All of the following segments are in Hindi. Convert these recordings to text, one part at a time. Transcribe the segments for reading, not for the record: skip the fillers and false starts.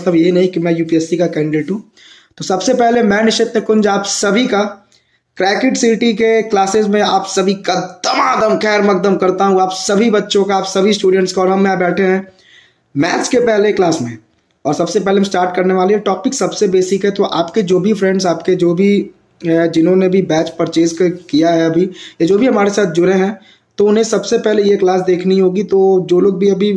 मतलब ये नहीं कि मैं यूपीएससी का कैंडिडेट हूँ। तो सबसे पहले मैं निश्चित निकुंज आप सभी का क्रैकिट सिटी के क्लासेस में आप सभी का दमादम खैर मकदम करता हूँ, आप सभी बच्चों का, आप सभी स्टूडेंट्स का। और हम यहाँ बैठे हैं मैथ्स के पहले क्लास में, और सबसे पहले हम स्टार्ट करने वाले हैं। टॉपिक सबसे बेसिक है, तो आपके जो भी फ्रेंड्स, आपके जो भी जिन्होंने भी बैच परचेज किया है अभी, या जो भी हमारे साथ जुड़े हैं, तो उन्हें सबसे पहले ये क्लास देखनी होगी। तो जो लोग भी अभी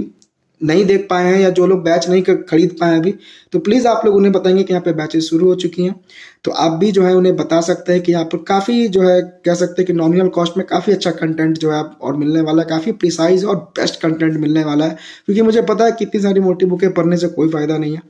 नहीं देख पाए हैं या जो लोग बैच नहीं खरीद पाए हैं अभी, तो प्लीज़ आप लोग उन्हें बताएंगे कि यहाँ पे बैचेस शुरू हो चुकी हैं। तो आप भी जो है उन्हें बता सकते हैं कि यहाँ पर काफ़ी जो है कह सकते हैं कि नॉमिनल कॉस्ट में काफ़ी अच्छा कंटेंट जो है आप और मिलने वाला है, काफ़ी प्रिसाइज और बेस्ट कंटेंट मिलने वाला है। क्योंकि मुझे पता है कितनी सारी मोटी बुकें पढ़ने से कोई फ़ायदा नहीं है।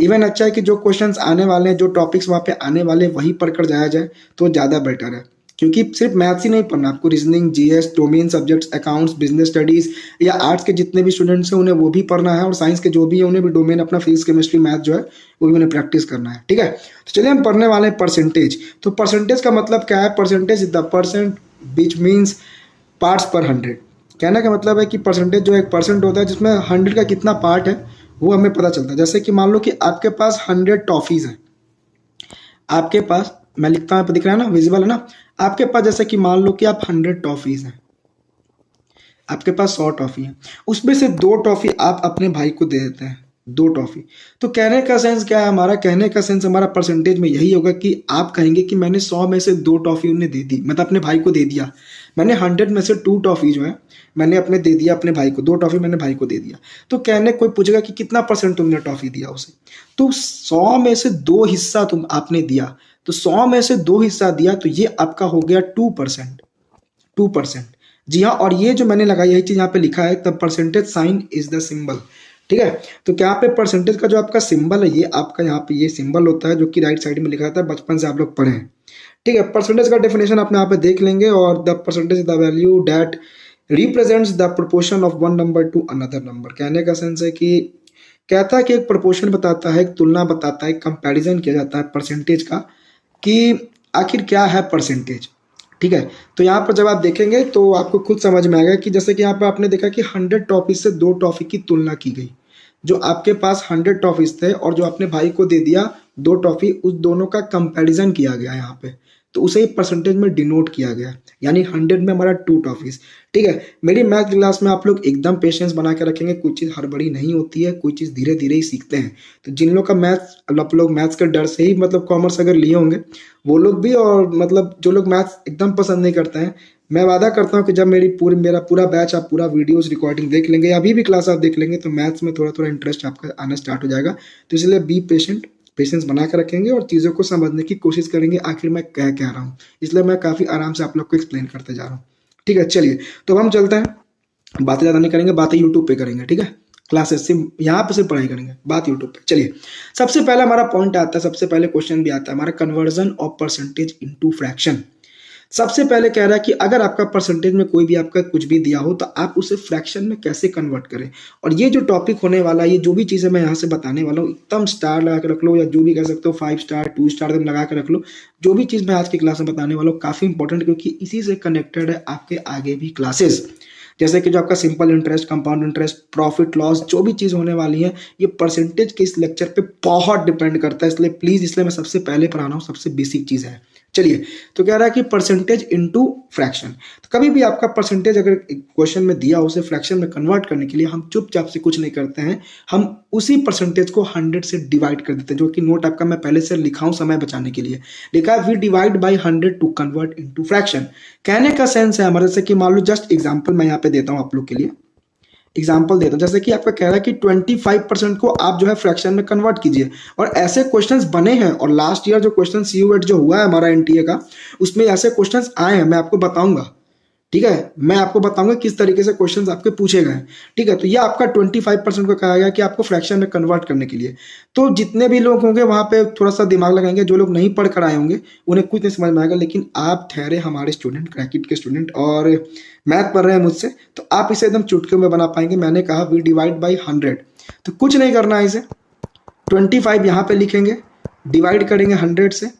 इवन अच्छा है कि जो क्वेश्चंस आने वाले हैं, जो टॉपिक्स वहाँ पे आने वाले, वही पढ़कर जाया जाए तो ज़्यादा बेटर है। क्योंकि सिर्फ मैथ्स ही नहीं पढ़ना, आपको reasoning, GS, domain subjects, accounts, business studies, या आर्ट्स के जितने भी स्टूडेंट्स हैं उन्हें वो भी पढ़ना है, और साइंस के जो भी है उन्हें भी डोमेन अपना फिजिक्स, केमिस्ट्री, मैथ जो है वो भी उन्हें प्रैक्टिस करना है। ठीक है, तो चलिए हम पढ़ने वाले हैं परसेंटेज। तो परसेंटेज का मतलब क्या है? Percentage is the percent which means parts पर 100। कहने का मतलब है कि परसेंटेज जो एक परसेंट होता है जिसमें 100 का कितना पार्ट है वो हमें पता चलता है। जैसे कि मान लो कि आपके पास 100 टॉफीज़ हैं, आपके पास, मैं लिखता हूँ, दिख रहा है ना, विजिबल है ना। आपके पास जैसे कि मान लो कि आप 100 टॉफीज़ हैं, आपके पास 100 टॉफी है, उसमें से 2 टॉफी आप अपने भाई को दे देते हैं, 2 टॉफी। तो कहने का सेंस क्या है हमारा? कहने का सेंस हमारा परसेंटेज में यही होगा कि आप कहेंगे कि मैंने 100 में से 2 टॉफी उन्हें दे दी, मतलब अपने भाई को दे दिया। मैंने 100 में से 2 टॉफी जो है मैंने अपने दे दिया अपने भाई को, 2 टॉफी मैंने भाई को दे दिया। तो कहने कोई पूछेगा कि कितना परसेंट तुमने टॉफी दिया उसे, तो 100 में से 2 हिस्सा तुम आपने दिया, तो 100 में से 2 हिस्सा दिया, तो ये आपका हो गया 2%। 2%, जी हाँ। और ये जो मैंने लगाई यही चीज यहाँ पे लिखा है, the percentage sign is the symbol. ठीक है, तो क्या पे परसेंटेज का जो आपका सिंबल है, ये आपका यहाँ पे ये सिंबल होता है जो कि राइट साइड में लिखा था, बचपन से आप लोग पढ़े हैं। ठीक है, परसेंटेज का डेफिनेशन आप यहाँ पे देख लेंगे। और the percentage the value that represents the proportion of one number two another number. कहने का सेंस है कि कहता है कि एक प्रोपोर्शन बताता है, एक तुलना बताता है, एक कंपैरिजन किया जाता है परसेंटेज का कि आखिर क्या है परसेंटेज। ठीक है, तो यहाँ पर जब आप देखेंगे तो आपको खुद समझ में आएगा कि जैसे कि यहाँ पर आपने देखा कि 100 टॉफी से 2 टॉफी की तुलना की गई। जो आपके पास 100 टॉफीज थे और जो अपने भाई को दे दिया 2 टॉफी, उस दोनों का कंपैरिजन किया गया यहाँ पे, तो उसे ही परसेंटेज में डिनोट किया गया, यानी 100 में हमारा 2 टॉफीज। ठीक है, मेरी मैथ क्लास में आप लोग एकदम पेशेंस बना के रखेंगे, कुछ चीज़ हड़बड़ी नहीं होती है, कोई चीज़ धीरे धीरे ही सीखते हैं। तो जिन लोग का मैथ्स, आप लोग मैथ्स के डर से ही मतलब कॉमर्स अगर लिए होंगे वो लोग भी, और मतलब जो लोग मैथ्स एकदम पसंद नहीं करते हैं, मैं वादा करता हूँ कि जब मेरा पूरा बैच, आप पूरा वीडियोस रिकॉर्डिंग देख लेंगे, अभी भी क्लास आप देख लेंगे, तो मैथ्स में थोड़ा थोड़ा इंटरेस्ट आपका आना स्टार्ट हो जाएगा। तो इसलिए बी पेशेंट, पेशेंस बना कर रखेंगे और चीज़ों को समझने की कोशिश करेंगे आखिर मैं क्या कह रहा हूँ। इसलिए मैं काफ़ी आराम से आप लोग को एक्सप्लेन करते जा रहा हूँ। ठीक है, चलिए तो हम चलते हैं, बातें ज़्यादा नहीं करेंगे, बातें यूट्यूब पे करेंगे। ठीक है, क्लासेस से यहाँ पे सिर्फ पढ़ाई करेंगे, बात यूट्यूब पे। चलिए, सबसे पहले हमारा पॉइंट आता है, सबसे पहले क्वेश्चन भी आता है हमारा, conversion of percentage into fraction. सबसे पहले कह रहा है कि अगर आपका परसेंटेज में कोई भी आपका कुछ भी दिया हो तो आप उसे फ्रैक्शन में कैसे कन्वर्ट करें। और ये जो टॉपिक होने वाला है, ये जो भी चीज़ें मैं यहाँ से बताने वाला हूँ, एकदम स्टार लगा के रख लो, या जो भी कह सकते हो 5 स्टार 2 स्टार एकदम लगा के रख लो। जो भी चीज़ मैं आज की क्लास में बताने वाला हूँ काफ़ी इंपॉर्टेंट, क्योंकि इसी से कनेक्टेड है आपके आगे भी क्लासेस। जैसे कि जो आपका simple interest, compound interest, profit loss, जो भी चीज़ होने वाली है, ये परसेंटेज के इस लेक्चर पे बहुत डिपेंड करता है। इसलिए प्लीज़, इसलिए मैं सबसे पहले पढ़ा रहा हूँ, सबसे बेसिक चीज़ है। चलिए, तो कह रहा है कि परसेंटेज इनटू फ्रैक्शन। तो कभी भी आपका परसेंटेज अगर क्वेश्चन में दिया उसे फ्रैक्शन में कन्वर्ट करने के लिए हम चुपचाप से कुछ नहीं करते हैं, हम उसी परसेंटेज को 100 से डिवाइड कर देते हैं, जो कि नोट आपका मैं पहले से लिखा हूं समय बचाने के लिए। लिखा है we divide by 100 to convert into fraction. कहने का सेंस है हमारे से कि मान लो, जस्ट एग्जाम्पल मैं यहाँ पे देता हूँ आप लोग के लिए, एग्जाम्पल देता हूं। जैसे कि आपका कह रहा है कि 25% को आप जो है फ्रैक्शन में कन्वर्ट कीजिए, और ऐसे क्वेश्चंस बने हैं। और लास्ट ईयर जो क्वेश्चन CUET जो हुआ है हमारा NTA का, उसमें ऐसे क्वेश्चंस आए हैं, मैं आपको बताऊंगा। ठीक है, मैं आपको बताऊंगा किस तरीके से क्वेश्चंस आपके पूछे गए। ठीक है, तो ये आपका 25% को कहा गया कि आपको फ्रैक्शन में कन्वर्ट करने के लिए। तो जितने भी लोग होंगे वहां पे थोड़ा सा दिमाग लगाएंगे, जो लोग नहीं पढ़ कर आए होंगे उन्हें कुछ नहीं समझ में आएगा, लेकिन आप ठहरे हमारे स्टूडेंट, क्रैकिट के स्टूडेंट, और मैथ पढ़ रहे हैं मुझसे, तो आप इसे एकदम चुटकियों में बना पाएंगे। मैंने कहा वी डिवाइड बाई 100, तो कुछ नहीं करना है, इसे 25 यहाँ पे लिखेंगे, डिवाइड करेंगे 100 से।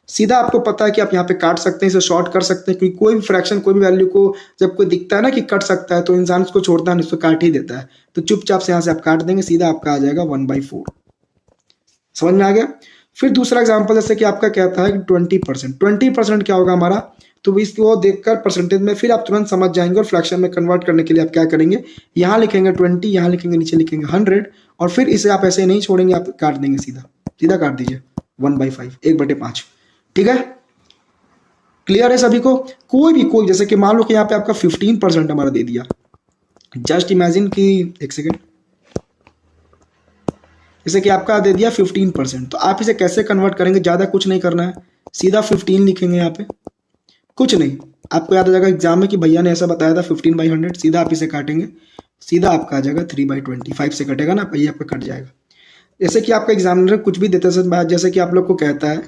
सीधा आपको पता है कि आप यहाँ पे काट सकते हैं, इसे शॉर्ट कर सकते हैं, क्योंकि कोई भी फ्रैक्शन, कोई भी वैल्यू को जब कोई दिखता है ना कि कट सकता है, तो इंसान उसको छोड़ता है नहीं, उसको काट ही देता है। तो चुपचाप से यहाँ से आप काट देंगे, सीधा आपका आ जाएगा 1/4। समझ में आ गया। फिर दूसरा एग्जांपल जैसे कि आपका कहता है कि 20%, 20% क्या होगा हमारा, तो इसको देखकर परसेंटेज में फिर आप तुरंत समझ जाएंगे और फ्रैक्शन में कन्वर्ट करने के लिए आप क्या करेंगे, यहाँ लिखेंगे 20, यहाँ लिखेंगे, नीचे लिखेंगे 100 और फिर इसे आप ऐसे नहीं छोड़ेंगे, आप काट देंगे, सीधा सीधा काट दीजिए 1/5, 1/5। ठीक है, क्लियर है सभी को। कोई जैसे कि मान लो कि यहाँ पे आपका 15% हमारा दे दिया, जस्ट इमेजिन कि एक सेकेंड, जैसे कि आपका दे दिया 15%, तो आप इसे कैसे कन्वर्ट करेंगे, ज़्यादा कुछ नहीं करना है, सीधा 15 लिखेंगे यहाँ पे, कुछ नहीं, आपको याद आ जाएगा एग्जाम में कि भैया ने ऐसा बताया था 15/100, सीधा आप इसे काटेंगे, सीधा आपका आ जाएगा 3/25 से कटेगा ना, ये आपका कट जाएगा। जैसे कि आपका एग्जामिनर कुछ भी देते हैं, जैसे कि आप लोग को कहता है,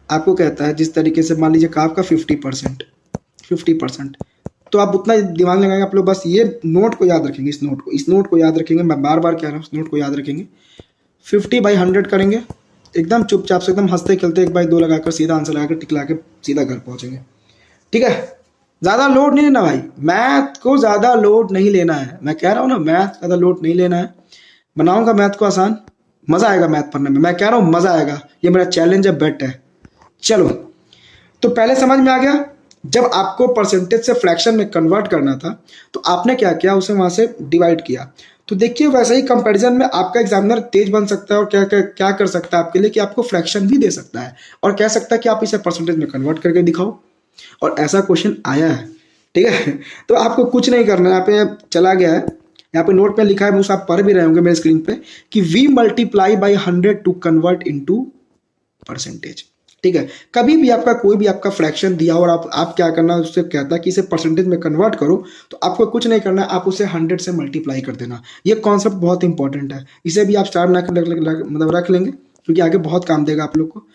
आपको कहता है जिस तरीके से मान लीजिए आपका 50%, तो आप उतना दिमाग लगाएंगे, आप लोग बस ये नोट को याद रखेंगे, इस नोट को याद रखेंगे, मैं बार बार कह रहा हूँ, इस नोट को याद रखेंगे, 50/100 करेंगे, एकदम चुपचाप से, एकदम हंसते खेलते 1/2 लगाकर सीधा आंसर लगाकर टिक ला के सीधा घर पहुंचेंगे। ठीक है, ज़्यादा लोड नहीं लेना भाई, मैथ को ज़्यादा लोड नहीं लेना है, मैं कह रहा हूँ ना, मैथ ज़्यादा लोड नहीं लेना है, बनाऊंगा मैथ को आसान, मज़ा आएगा मैथ पढ़ने में, मैं कह रहा हूँ मज़ा आएगा, ये मेरा चैलेंज है, बेट है। चलो, तो पहले समझ में आ गया, जब आपको परसेंटेज से फ्रैक्शन में कन्वर्ट करना था तो आपने क्या किया, उसे वहां से डिवाइड किया। तो देखिए वैसे ही कंपैरिजन में आपका एग्जामिनर तेज बन सकता है और क्या क्या क्या कर सकता है आपके लिए, कि आपको फ्रैक्शन भी दे सकता है और कह सकता है कि आप इसे परसेंटेज में कन्वर्ट करके दिखाओ, और ऐसा क्वेश्चन आया है। ठीक है, तो आपको कुछ नहीं करना है, यहाँ पे चला गया है, यहाँ पे नोट पे लिखा है, उस आप पढ़ भी रहे होंगे मेरे स्क्रीन पे, कि we multiply by 100 to convert into percentage. ठीक है, कभी भी आपका कोई भी आपका फ्रैक्शन दिया और आप क्या करना, उससे कहता है कि इसे परसेंटेज में कन्वर्ट करो, तो आपको कुछ नहीं करना है, आप उसे 100 से मल्टीप्लाई कर देना। ये कॉन्सेप्ट बहुत इंपॉर्टेंट है, इसे भी आप स्टार बना मतलब रख लेंगे, क्योंकि आगे बहुत काम देगा आप लोग को।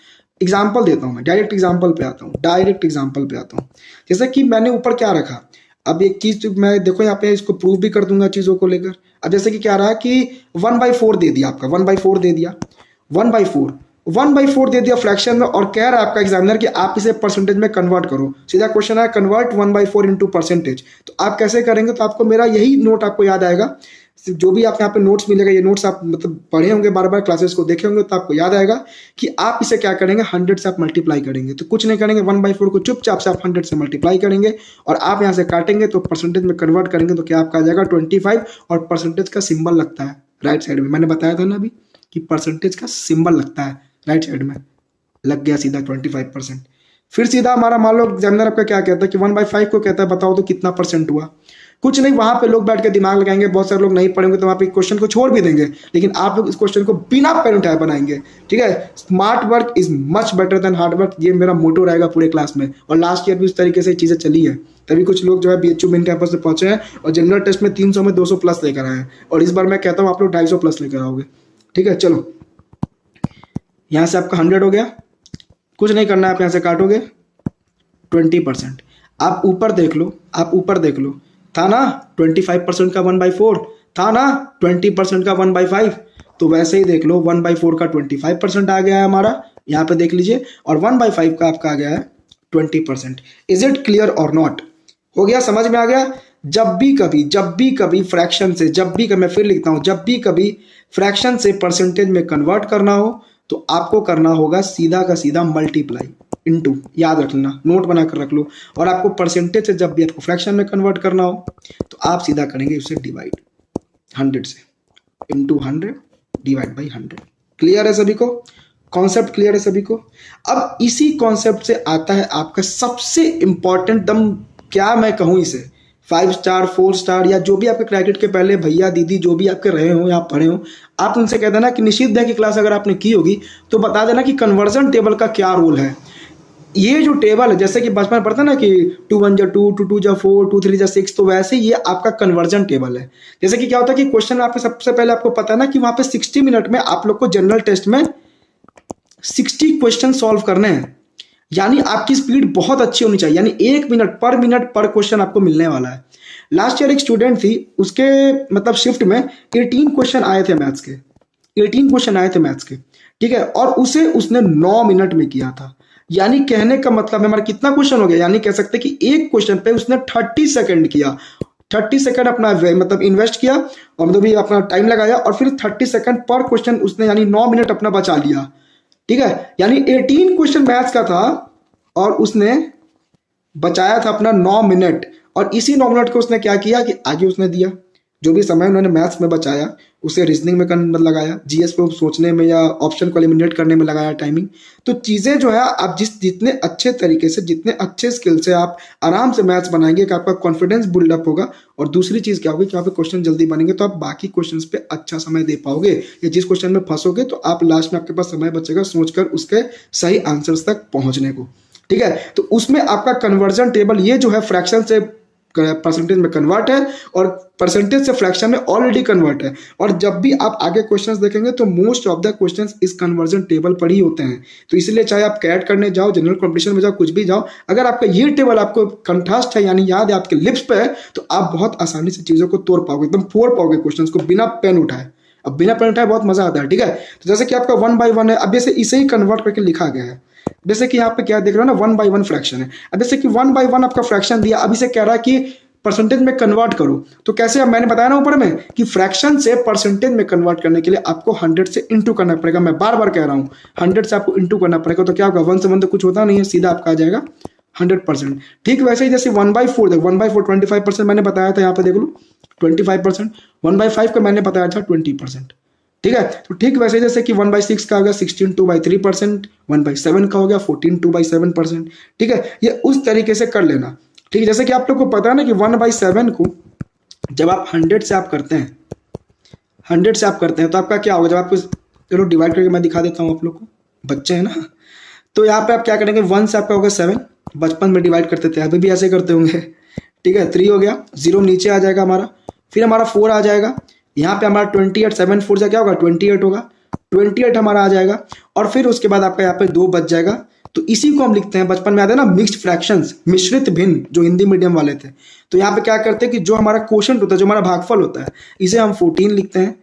एग्जाम्पल देता हूँ मैं, डायरेक्ट एग्जाम्पल पे आता हूँ, जैसे कि मैंने ऊपर क्या रखा, अब एक चीज मैं देखो यहाँ पे इसको प्रूव भी कर दूंगा चीजों को लेकर। अब जैसे कि क्या रहा कि 1/4 दे दिया, आपका 1/4 दे दिया, 1/4 दे दिया फ्रैक्शन में, और कह रहा है आपका एग्जामिनर कि आप इसे परसेंटेज में कन्वर्ट करो। सीधा क्वेश्चन है, कन्वर्ट 1/4 इनटू परसेंटेज, तो आप कैसे करेंगे, तो आपको मेरा यही नोट आपको याद आएगा, जो भी आप यहाँ पे नोट्स मिलेगा, ये नोट्स आप मतलब पढ़े होंगे, बार बार क्लासेस को देखे होंगे, तो आपको याद आएगा कि आप इसे क्या करेंगे, 100 से आप मल्टीप्लाई करेंगे। तो कुछ नहीं करेंगे, 1/4 को चुपचाप से आप 100 से मल्टीप्लाई करेंगे और आप यहाँ से काटेंगे, तो परसेंटेज में कन्वर्ट करेंगे, तो क्या आपका आ जाएगा 25, और परसेंटेज का सिंबल लगता है राइट साइड में, मैंने बताया था ना अभी कि परसेंटेज का सिंबल लगता है राइट साइड में, लग गया सीधा 25%। फिर सीधा हमारा मान लो एग्जामिनर आपका क्या कहता है कि 1/5 को कहता है बताओ तो कितना परसेंट हुआ, कुछ नहीं, वहां पे लोग बैठ के दिमाग लगाएंगे, बहुत सारे लोग नहीं पढ़ेंगे तो वहां पे क्वेश्चन को छोड़ भी देंगे, लेकिन आप लोग इस क्वेश्चन को बिना पेन उठाए बनाएंगे। ठीक है, smart work is much better than hard work, ये मेरा मोटो रहेगा पूरे क्लास में, और लास्ट ईयर भी उस तरीके से चीजें चली है, तभी कुछ लोग जो है BHU मेन कैंपस से पहुंचे हैं और जनरल टेस्ट में 300 में 200 प्लस लेकर आए हैं, और इस बार मैं कहता हूँ आप लोग 250 प्लस लेकर आओगे। ठीक है, चलो यहाँ से आपका 100 हो गया, कुछ नहीं करना है, आप यहाँ से काटोगे 20%, आप ऊपर देख लो, था ना 25% का 1/4, था ना 20% का 1/5, तो वैसे ही देख लो 1/4 का 25% आ गया है हमारा, यहाँ पे देख लीजिए, और 1/5 का आपका आ गया है 20%। इज इट क्लियर और नॉट, हो गया, समझ में आ गया। जब भी कभी फ्रैक्शन से, मैं फिर लिखता हूं, जब भी कभी फ्रैक्शन से परसेंटेज में कन्वर्ट करना हो तो आपको करना होगा सीधा का सीधा मल्टीप्लाई इनटू, याद रख लेना, नोट बनाकर रख लो, और आपको परसेंटेज से जब भी आपको फ्रैक्शन में कन्वर्ट करना हो तो आप सीधा करेंगे उसे डिवाइड 100 से, इनटू 100 डिवाइड बाई 100। क्लियर है सभी को, कॉन्सेप्ट क्लियर है सभी को। अब इसी कॉन्सेप्ट से आता है आपका सबसे इंपॉर्टेंट दम, क्या मैं कहूं इसे, 5 स्टार 4 स्टार या जो भी आपके क्रैकेट के पहले भैया दीदी जो भी आपके रहे हो या पढ़े हो, आप उनसे कह देना कि निश्चित दे की क्लास अगर आपने की होगी तो बता देना कि कन्वर्जन टेबल का क्या रोल है। ये जो टेबल है, जैसे कि बचपन में पढ़ता है ना कि 2 1 जा 2, 2 2 जा 4, 2 3 जा 6, तो वैसे ये आपका कन्वर्जन टेबल है। जैसे कि क्या होता है कि क्वेश्चन आपके सबसे पहले आपको पता है ना कि वहां पे 60 मिनट में आप लोग को जनरल टेस्ट में 60 क्वेश्चन सॉल्व करने हैं, यानी आपकी स्पीड बहुत अच्छी होनी चाहिए, यानी 1 मिनट पर क्वेश्चन आपको मिलने वाला है। लास्ट ईयर एक स्टूडेंट थी, उसके मतलब शिफ्ट में 18 क्वेश्चन आए थे मैथ्स के, 18 क्वेश्चन आए थे मैथ्स के, ठीक है, और उसने 9 मिनट में किया था। यानी कहने का मतलब है हमारा कितना क्वेश्चन हो गया, यानी कह सकते हैं कि एक क्वेश्चन पे उसने 30 सेकंड किया। 30 सेकंड अपना मतलब इन्वेस्ट किया और मतलब ये अपना टाइम लगाया और फिर 30 सेकंड पर क्वेश्चन उसने यानी 9 मिनट अपना बचा लिया। ठीक है, यानी 18 क्वेश्चन मैथ्स का था और उसने बचाया था अपना 9 मिनट। और इसी 9 मिनट को उसने क्या किया कि आगे उसने दिया, जो भी समय उन्होंने मैथ्स में बचाया उसे रीजनिंग में लगाया, जीएस को सोचने में या ऑप्शन को एलिमिनेट करने में लगाया टाइमिंग। तो चीज़ें जो है आप जितने अच्छे तरीके से, जितने अच्छे स्किल से आप आराम से मैथ्स बनाएंगे कि आपका कॉन्फिडेंस बिल्डअप होगा। और दूसरी चीज़ क्या होगी कि आप क्वेश्चन जल्दी बनेंगे तो आप बाकी क्वेश्चन पे अच्छा समय दे पाओगे, या जिस क्वेश्चन में फंसोगे तो आप लास्ट में आपके पास समय बचेगा सोचकर उसके सही आंसर्स तक पहुंचने को। ठीक है, तो उसमें आपका कन्वर्जन टेबल ये जो है फ्रैक्शन से परसेंटेज में कन्वर्ट है और परसेंटेज से फ्रैक्शन में ऑलरेडी कन्वर्ट है। और जब भी आप आगे क्वेश्चंस देखेंगे तो मोस्ट ऑफ द क्वेश्चंस इस कन्वर्जन टेबल पर ही होते हैं। तो इसलिए चाहे आप कैट करने जाओ, जनरल कंपटीशन में जाओ, कुछ भी जाओ, अगर आपका ये टेबल आपको कंठस्थ है यानी याद है आपके लिप्स पे है तो आप बहुत आसानी से चीज़ों को तोड़ पाओगे, एकदम फोड़ पाओगे क्वेश्चन को बिना पेन उठाए। अब बिना पेन उठाए बहुत मजा आता है। ठीक है, तो जैसे कि आपका 1 by 1 है, अब जैसे इसे ही कन्वर्ट करके लिखा गया है। जैसे कि यहाँ पे क्या देख रहे हो ना 1 by 1 फ्रैक्शन है। अब जैसे कि 1 by 1 आपका फ्रैक्शन दिया, अब इसे कह रहा है कि परसेंटेज में कन्वर्ट करो। तो कैसे, अब मैंने बताया ना ऊपर में कि फ्रैक्शन से परसेंटेज में कन्वर्ट करने के लिए आपको 100 से इंटू करना पड़ेगा। मैं बार बार कह रहा हूँ 100 से आपको इंटू करना पड़ेगा। तो क्या होगा, 1 से 1 तो कुछ होता नहीं है, सीधा आपका आ जाएगा 100%। ठीक वैसे ही जैसे 1/4 देखो, 1/4 25% मैंने बताया था, यहाँ पे देख लो 25%। 1/5 का मैंने बताया था 20%। ठीक है, तो ठीक वैसे जैसे कि 1/6 का हो गया 16 2/3%, 1/7 का हो गया 14 2/7%। ठीक है, ये उस तरीके से कर लेना। ठीक है, जैसे कि आप लोग को पता है ना कि 1/7 को जब आप 100 से आप करते हैं, 100 से आप करते हैं तो आपका क्या होगा, जब आपको चलो डिवाइड करके मैं दिखा देता हूँ आप लोग को, बच्चे हैं ना। तो यहाँ पे आप क्या करेंगे, 1 से आपका होगा 7, बचपन में डिवाइड करते थे, अभी भी ऐसे करते होंगे। ठीक है, 3 हो गया, 0 नीचे आ जाएगा हमारा, फिर हमारा 4 आ जाएगा, यहाँ पे हमारा 28, 7 4 से क्या होगा 28 होगा, 28 हमारा आ जाएगा। और फिर उसके बाद आपका यहाँ पे 2 बच जाएगा। तो इसी को हम लिखते हैं, बचपन में आते हैं ना मिक्स्ड फ्रैक्शंस, मिश्रित भिन्न, जो हिंदी मीडियम वाले थे। तो यहाँ पे क्या करते हैं कि जो हमारा क्वोशंट होता है, जो हमारा भागफल होता है, इसे हम 14 लिखते हैं।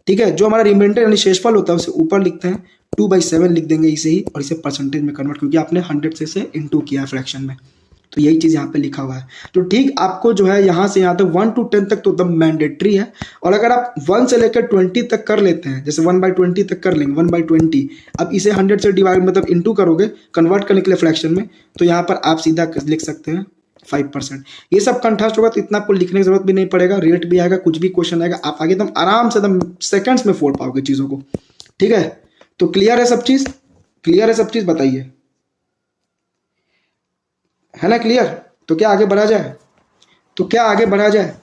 ठीक है, जो हमारा रिमाइंडर यानी शेषफल होता है उसे ऊपर लिखते हैं, 2/7 लिख देंगे इसे ही, और इसे परसेंटेज में कन्वर्ट, क्योंकि आपने 100 से इसे इंटू किया है फ्रैक्शन में। तो यही चीज़ यहाँ पे लिखा हुआ है। तो ठीक आपको जो है यहाँ से यहाँ तक 1 to 10 तक तो एकदम मैंडेटरी है। और अगर आप 1 से लेकर 20 तक कर लेते हैं, जैसे 1/20 तक कर लेंगे, 1/20, अब इसे 100 से डिवाइड मतलब इंटू करोगे कन्वर्ट करने के लिए फ्रैक्शन में, तो यहाँ पर आप सीधा लिख सकते हैं 5%। ये सब कंठस्थ होगा तो इतना आपको लिखने की जरूरत भी नहीं पड़ेगा, रेट भी आएगा, कुछ भी क्वेश्चन आएगा, आप आगे एकदम आराम से एकदम सेकंड्स में फोड़ पाओगे चीज़ों को। ठीक है, तो क्लियर है सब चीज़, क्लियर है सब चीज़, बताइए है ना क्लियर। तो क्या आगे बढ़ा जाए, तो क्या आगे बढ़ा जाए,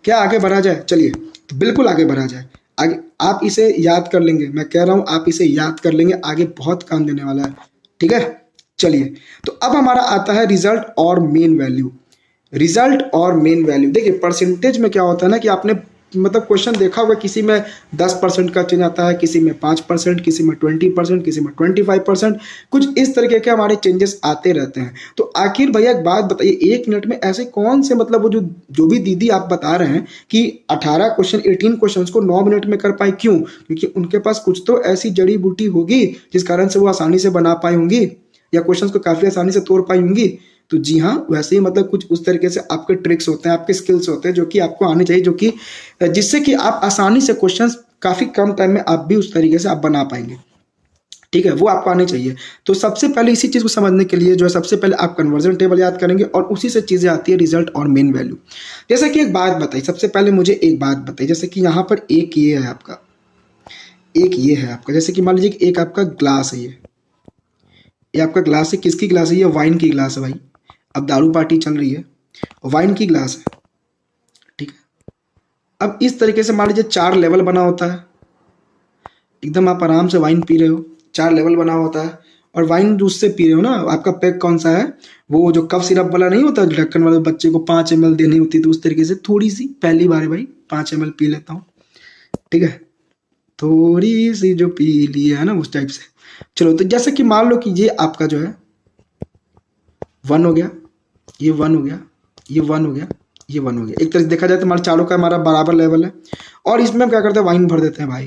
क्या आगे बढ़ा जाए, चलिए तो बिल्कुल आगे बढ़ा जाए। आगे आप इसे याद कर लेंगे, मैं कह रहा हूं आप इसे याद कर लेंगे, आगे बहुत काम देने वाला है। ठीक है, चलिए तो अब हमारा आता है रिजल्ट और मेन वैल्यू। रिजल्ट और मेन वैल्यू देखिए, परसेंटेज में क्या होता है ना कि आपने मतलब क्वेश्चन देखा होगा, किसी में 10% का चेंज आता है, किसी में 5%, किसी में 20%, किसी में 25%, कुछ इस तरीके के हमारे चेंजेस आते रहते हैं। तो आखिर भैया एक बात बताइए, 1 मिनट में ऐसे कौन से मतलब वो जो भी दीदी आप बता रहे हैं कि 18 क्वेश्चन 18 क्वेश्चन को 9 मिनट में कर पाए, क्यों? क्योंकि उनके पास कुछ तो ऐसी जड़ी बूटी होगी जिस कारण से वो आसानी से बना पाई होंगी या क्वेश्चन को काफ़ी आसानी से तोड़ पाई होंगी। तो जी हाँ, वैसे ही मतलब कुछ उस तरीके से आपके ट्रिक्स होते हैं, आपके स्किल्स होते हैं जो कि आपको आने चाहिए, जो कि जिससे कि आप आसानी से क्वेश्चंस काफ़ी कम टाइम में आप भी उस तरीके से आप बना पाएंगे। ठीक है, वो आपको आने चाहिए। तो सबसे पहले इसी चीज़ को समझने के लिए जो है सबसे पहले आप कन्वर्जन टेबल याद करेंगे और उसी से चीज़ें आती है रिजल्ट और मेन वैल्यू। जैसे कि एक बात बताइए, सबसे पहले मुझे एक बात बताइए, जैसे कि यहाँ पर एक ये है आपका, एक ये है आपका, जैसे कि मान लीजिए एक आपका ग्लास है, ये आपका ग्लास है, किसकी ग्लास है? ये वाइन की ग्लास है भाई। अब दारू पार्टी चल रही है, वाइन की ग्लास है। ठीक है, अब इस तरीके से मान लीजिए 4 लेवल बना होता है, एकदम आप आराम से वाइन पी रहे हो, 4 लेवल बना होता है। और वाइन जूस से पी रहे हो ना, आपका पैक कौन सा है? वो जो कफ सिरप वाला नहीं होता, ढक्कन वाले, बच्चे को 5 ml देनी होती, तो उस तरीके से थोड़ी सी पहली बार है भाई 5 ml पी लेता हूँ। ठीक है, थोड़ी सी जो पी ली है ना उस टाइप से। चलो, तो जैसे कि मान लो कि ये आपका जो है 1 हो गया, ये 1 हो गया, ये 1 हो गया, ये 1 हो गया। एक तरह से देखा जाए तो हमारे चारों का हमारा बराबर लेवल है। और इसमें हम क्या करते हैं, वाइन भर देते हैं भाई,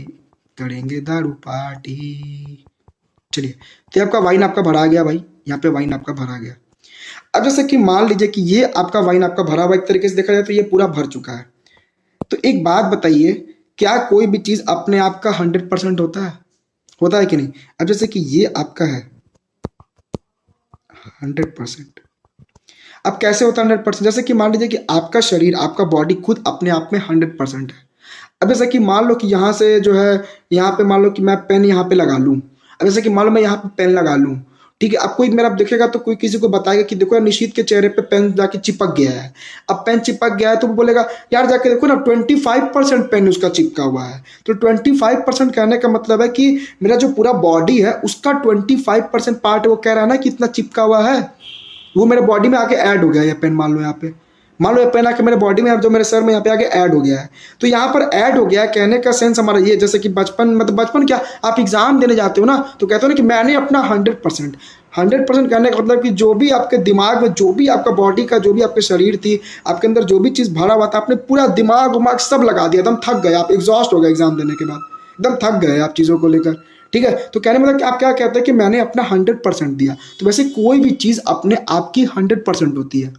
करेंगे दारू पार्टी। चलिए, तो आपका वाइन आपका भरा गया भाई, यहाँ पे वाइन आपका भरा गया। अब जैसे कि मान लीजिए कि ये आपका वाइन आपका भरा हुआ, एक तरीके से देखा जाए तो ये पूरा भर चुका है। तो एक बात बताइए, क्या कोई भी चीज़ अपने आप का 100% होता है? होता है कि नहीं? अब जैसे कि ये आपका है 100%। अब कैसे होता है 100%? जैसे कि मान लीजिए कि आपका शरीर, आपका बॉडी खुद अपने आप में 100% है। अब जैसे कि मान लो कि यहाँ से जो है, यहाँ पे मान लो कि मैं पेन यहाँ पे लगा लूँ। अब जैसे कि मान लो मैं यहाँ पे पेन लगा लूँ, ठीक है। अब कोई मेरा देखेगा तो कोई किसी को बताएगा कि देखो यार निशीत के चेहरे पे पेन जाके चिपक गया है। अब पेन चिपक गया है तो वो बोलेगा यार जाके देखो ना 25% पेन उसका चिपका हुआ है। तो 25% कहने का मतलब है कि मेरा जो पूरा बॉडी है उसका 25% पार्ट वो कह रहा है ना कि इतना चिपका हुआ है, वो मेरे बॉडी में आके ऐड हो गया। ये पेन मान लो यहाँ पे, मान लो ये पेन आके मेरे बॉडी में, जो मेरे सर में यहाँ पे आके ऐड हो गया है। तो यहाँ पर ऐड हो गया है कहने का सेंस हमारा ये, जैसे कि बचपन, मतलब बचपन क्या, आप एग्जाम देने जाते हो ना तो कहते हो ना कि मैंने अपना 100% कहने का मतलब कि जो भी आपके दिमाग में, जो भी आपका बॉडी का, जो भी आपके शरीर थी, आपके अंदर जो भी चीज़ भरा हुआ था, आपने पूरा दिमाग उमाग सब लगा दिया, एकदम थक गए आप, एग्जॉस्ट हो गए एग्जाम देने के बाद, एकदम थक गए आप चीज़ों को लेकर, ठीक है। तो कहने मतलब कि आप क्या कहते हैं कि मैंने अपना 100% दिया। तो वैसे कोई भी चीज़ अपने आप की 100% होती है,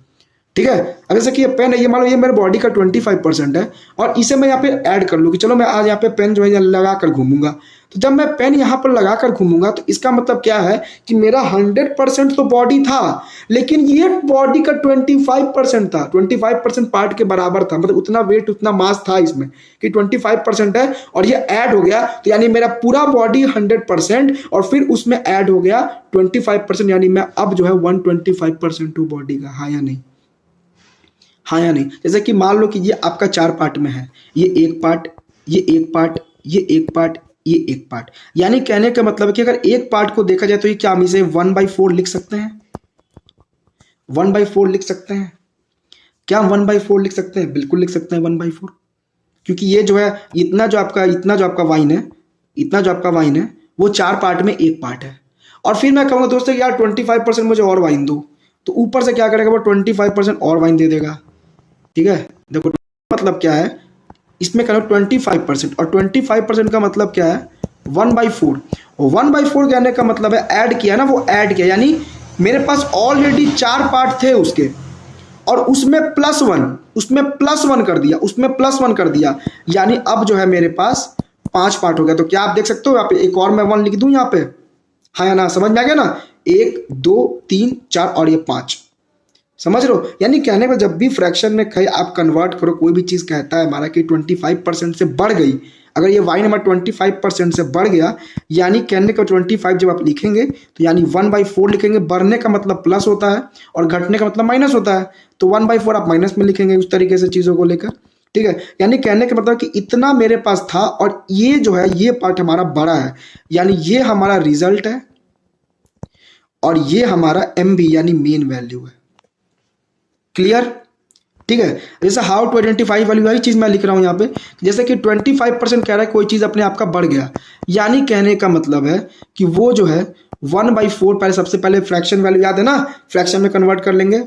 ठीक है। अब जैसे कि ये पेन है, ये मान लो ये मेरे बॉडी का 25% है और इसे मैं यहाँ पे ऐड कर लूँ कि चलो मैं आज यहाँ पे पेन जो है लगा कर घूमूंगा। तो जब मैं पेन यहाँ पर लगा कर घूमूंगा तो इसका मतलब क्या है कि मेरा 100% तो बॉडी था, लेकिन ये बॉडी का 25% था, 25% पार्ट के बराबर था, मतलब उतना वेट, उतना मास था इसमें कि 25% है और ये ऐड हो गया। तो यानी मेरा पूरा बॉडी 100% और फिर उसमें ऐड हो गया 25%, यानी मैं अब जो है 125% हूँ बॉडी का। हाँ या नहीं? हाँ या नहीं? जैसे कि मान लो कि ये आपका 4 पार्ट में है, ये एक पार्ट, ये एक पार्ट, ये एक पार्ट, ये एक पार्ट, यानी कहने का मतलब है कि अगर एक पार्ट को देखा जाए तो ये क्या हम इसे 1/4 लिख सकते हैं? 1/4 लिख सकते हैं क्या? हम 1/4 लिख सकते हैं, बिल्कुल लिख सकते हैं 1/4, क्योंकि ये जो है इतना जो आपका वाइन है, इतना जो आपका वाइन है वो 4 पार्ट में एक पार्ट है। और फिर मैं कहूँगा दोस्तों यार 25% मुझे और वाइन दो, तो ऊपर से क्या करेगा वो 25% और वाइन दे देगा, ठीक है। देखो मतलब क्या है, इसमें करो 25% और 25% का मतलब क्या है 1/4, और 1/4 कहने का मतलब है ऐड किया ना, वो ऐड किया, यानी मेरे पास ऑलरेडी 4 पार्ट थे उसके और उसमें +1 कर दिया, उसमें +1 कर दिया, यानी अब जो है मेरे पास 5 पार्ट हो गया। तो क्या आप देख सकते हो यहाँ पे एक और मैं 1 लिख दूं यहाँ पे? हाँ या ना? समझ में आ गया ना? 1 2 3 4 और ये 5, समझ लो। यानी कहने का जब भी फ्रैक्शन में कहीं आप कन्वर्ट करो, कोई भी चीज़ कहता है हमारा कि 25% से बढ़ गई, अगर ये वाई नंबर 25% से बढ़ गया, यानी कहने का 25 जब आप लिखेंगे तो यानी 1/4 लिखेंगे। बढ़ने का मतलब प्लस होता है और घटने का मतलब माइनस होता है, तो 1/4 आप माइनस में लिखेंगे उस तरीके से चीज़ों को लेकर, ठीक है। यानी कहने का मतलब कि इतना मेरे पास था और ये जो है ये पार्ट हमारा बड़ा है, यानी ये हमारा रिजल्ट है और ये हमारा MB यानी मेन वैल्यू है। क्लियर? ठीक है। जैसे हाउ टू आइडेंटिफाई वैल्यू, वही चीज़ मैं लिख रहा हूँ यहाँ पे, जैसे कि 25% कह रहा है कोई चीज़ अपने आप का बढ़ गया, यानी कहने का मतलब है कि वो जो है 1/4, पहले सबसे पहले फ्रैक्शन वैल्यू याद है ना, फ्रैक्शन में कन्वर्ट कर लेंगे।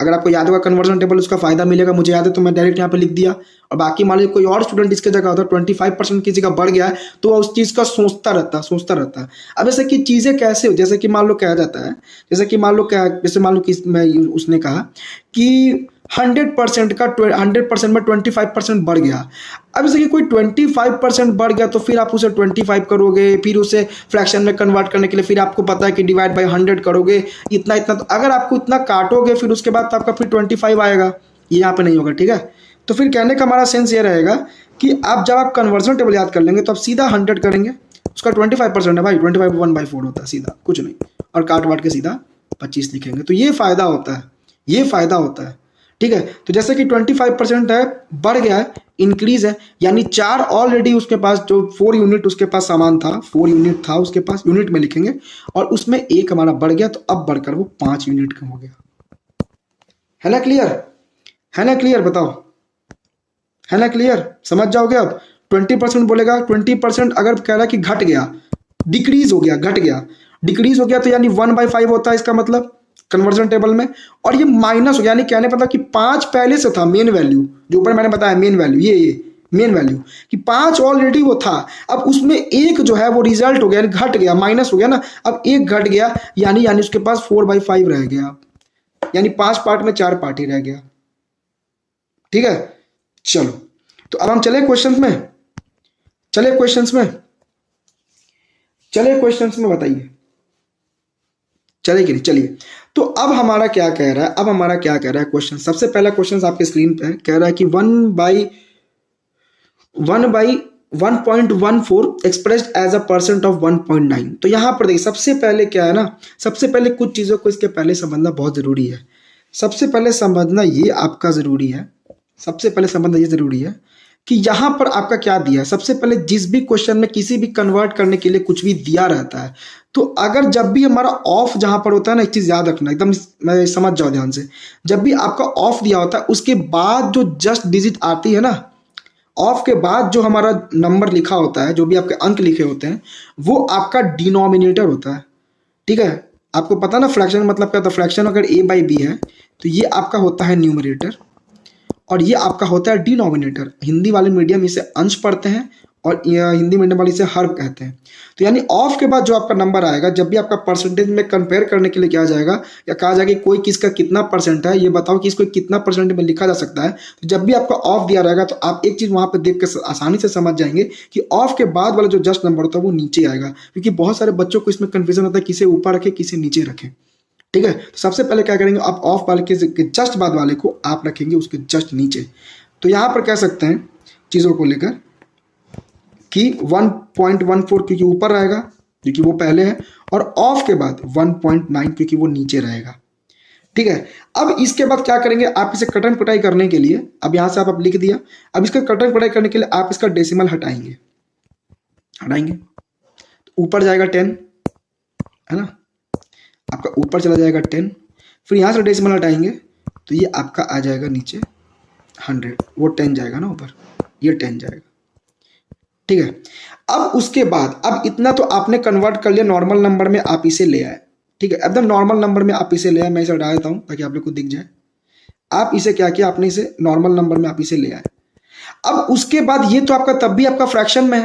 अगर आपको याद होगा कन्वर्जन टेबल, उसका फायदा मिलेगा, मुझे याद है तो मैं डायरेक्ट यहाँ पे लिख दिया। और बाकी मान लीजिए कोई और स्टूडेंट इसके जगह होता है, 25% किसी का बढ़ गया है तो वह उस चीज़ का सोचता रहता है। अब जैसे कि चीज़ें कैसे हो, जैसे कि मान लो कहा जाता है, जैसे मान लो कि उसने कहा कि 100% में 25% बढ़ गया। अब जैसे कि कोई 25% बढ़ गया तो फिर आप उसे 25 करोगे, फिर उसे फ्रैक्शन में कन्वर्ट करने के लिए फिर आपको पता है कि डिवाइड बाय 100 करोगे, इतना इतना। तो अगर आपको इतना काटोगे फिर उसके बाद तो आपका फिर 25 आएगा, ये यहाँ पे नहीं होगा, ठीक है। तो फिर कहने का हमारा सेंस ये रहेगा कि आप जब आप कन्वर्जन टेबल याद कर लेंगे तो आप सीधा 100 करेंगे, उसका 25% है भाई, 25 1/4 होता है, सीधा कुछ नहीं, और काट वाट के सीधा 25 लिखेंगे। तो ये फ़ायदा होता है, ये फ़ायदा होता है, ठीक है। तो जैसे कि 25% है, बढ़ गया है, इंक्रीज है, यानी 4 ऑलरेडी उसके पास, जो 4 यूनिट उसके पास सामान था, 4 यूनिट था उसके पास, यूनिट में लिखेंगे, और उसमें एक हमारा बढ़ गया, तो अब बढ़कर वो 5 यूनिट का हो गया। है ना क्लियर? है ना क्लियर? बताओ, है ना क्लियर? समझ जाओगे अब। 20% बोलेगा, 20% अगर कह रहा है कि घट गया, डिक्रीज हो गया, घट गया, डिक्रीज हो गया, तो यानी 1/5 होता है इसका मतलब कन्वर्जन टेबल में। और ये माइनस हो गया, यानी कहने पता कि 5 पहले से था, मेन वैल्यू जो ऊपर मैंने बताया, मेन वैल्यू ये मेन वैल्यू कि 5 ऑलरेडी वो था, अब उसमें एक जो है वो रिजल्ट हो गया, यानी घट गया, माइनस हो गया ना, अब एक घट गया, यानी उसके पास 4/5 रह गया। यानी 5 पार्ट में 4 पार्ट ही रह गया। ठीक है, चलो तो अब हम चले क्वेश्चंस में, बताइए चले कि नहीं। चलिए, तो अब हमारा क्या कह रहा है, क्वेश्चन। सबसे पहला क्वेश्चन आपके स्क्रीन पे है, कह रहा है कि 1/1.14 expressed as a percent of 1.9। तो यहां पर देखिए, सबसे पहले क्या है ना, सबसे पहले कुछ चीजों को इसके पहले समझना बहुत जरूरी है। सबसे पहले समझना ये आपका जरूरी है, कि यहां पर आपका क्या दिया है। सबसे पहले जिस भी क्वेश्चन में किसी भी कन्वर्ट करने के लिए कुछ भी दिया रहता है, तो अगर जब भी हमारा ऑफ जहां पर होता है ना, एक चीज याद रखना, एकदम मैं समझ जाओ ध्यान से, जब भी आपका ऑफ दिया होता है उसके बाद जो जस्ट डिजिट आती है ना, ऑफ के बाद जो हमारा नंबर लिखा होता है, जो भी आपके अंक लिखे होते हैं, वो आपका डिनोमिनेटर होता है। ठीक है, आपको पता ना फ्रैक्शन मतलब क्या होता है। फ्रैक्शन अगर a बाई बी है तो ये आपका होता है न्यूमरेटर और ये आपका होता है डिनोमिनेटर। हिंदी वाले मीडियम इसे अंश पढ़ते हैं और हिंदी मीडियम वाले इसे हर कहते हैं। तो यानी ऑफ के बाद जो आपका नंबर आएगा, जब भी आपका परसेंटेज में कंपेयर करने के लिए क्या जाएगा या कहा जाएगा कोई किसका कितना परसेंट है, ये बताओ कि इसको कितना परसेंट में लिखा जा सकता है। तो जब भी आपका ऑफ दिया रहेगा तो आप एक चीज वहां पर देख के आसानी से समझ जाएंगे कि ऑफ के बाद वाला जो जस्ट नंबर होता है वो नीचे आएगा, क्योंकि बहुत सारे बच्चों को इसमें कंफ्यूजन होता है किसे ऊपर रखे किसे नीचे रखें। ठीक है, तो सबसे पहले क्या करेंगे, आप ऑफ वाले के जस्ट बाद वाले को आप रखेंगे उसके जस्ट नीचे। तो यहां पर कह सकते हैं चीजों को लेकर कि 1.14 क्योंकि ऊपर रहेगा क्योंकि वो पहले है, और ऑफ के बाद 1.9 क्योंकि वो नीचे रहेगा। ठीक है, अब इसके बाद क्या करेंगे, आप इसे कटन पिटाई करने के लिए, अब यहां से आप लिख दिया, अब इसका कटन पिटाई करने के लिए आप इसका डेसिमल हटाएंगे, तो ऊपर जाएगा 10, है ना, आपका ऊपर चला जाएगा 10, फिर यहां से डेसिमल हटाएंगे तो ये आपका आ जाएगा नीचे 100, वो 10 जाएगा ना ऊपर, ये 10 जाएगा। ठीक है, अब उसके बाद, अब इतना तो आपने कन्वर्ट कर लिया नॉर्मल नंबर में, आप इसे ले आए। ठीक है, एकदम नॉर्मल नंबर में आप इसे ले आए, मैं इसे हटा देता हूं ताकि आप लोग को दिख जाए। आप इसे क्या किया, आपने इसे नॉर्मल नंबर में आप इसे ले आए। अब उसके बाद ये तो आपका तब भी आपका फ्रैक्शन में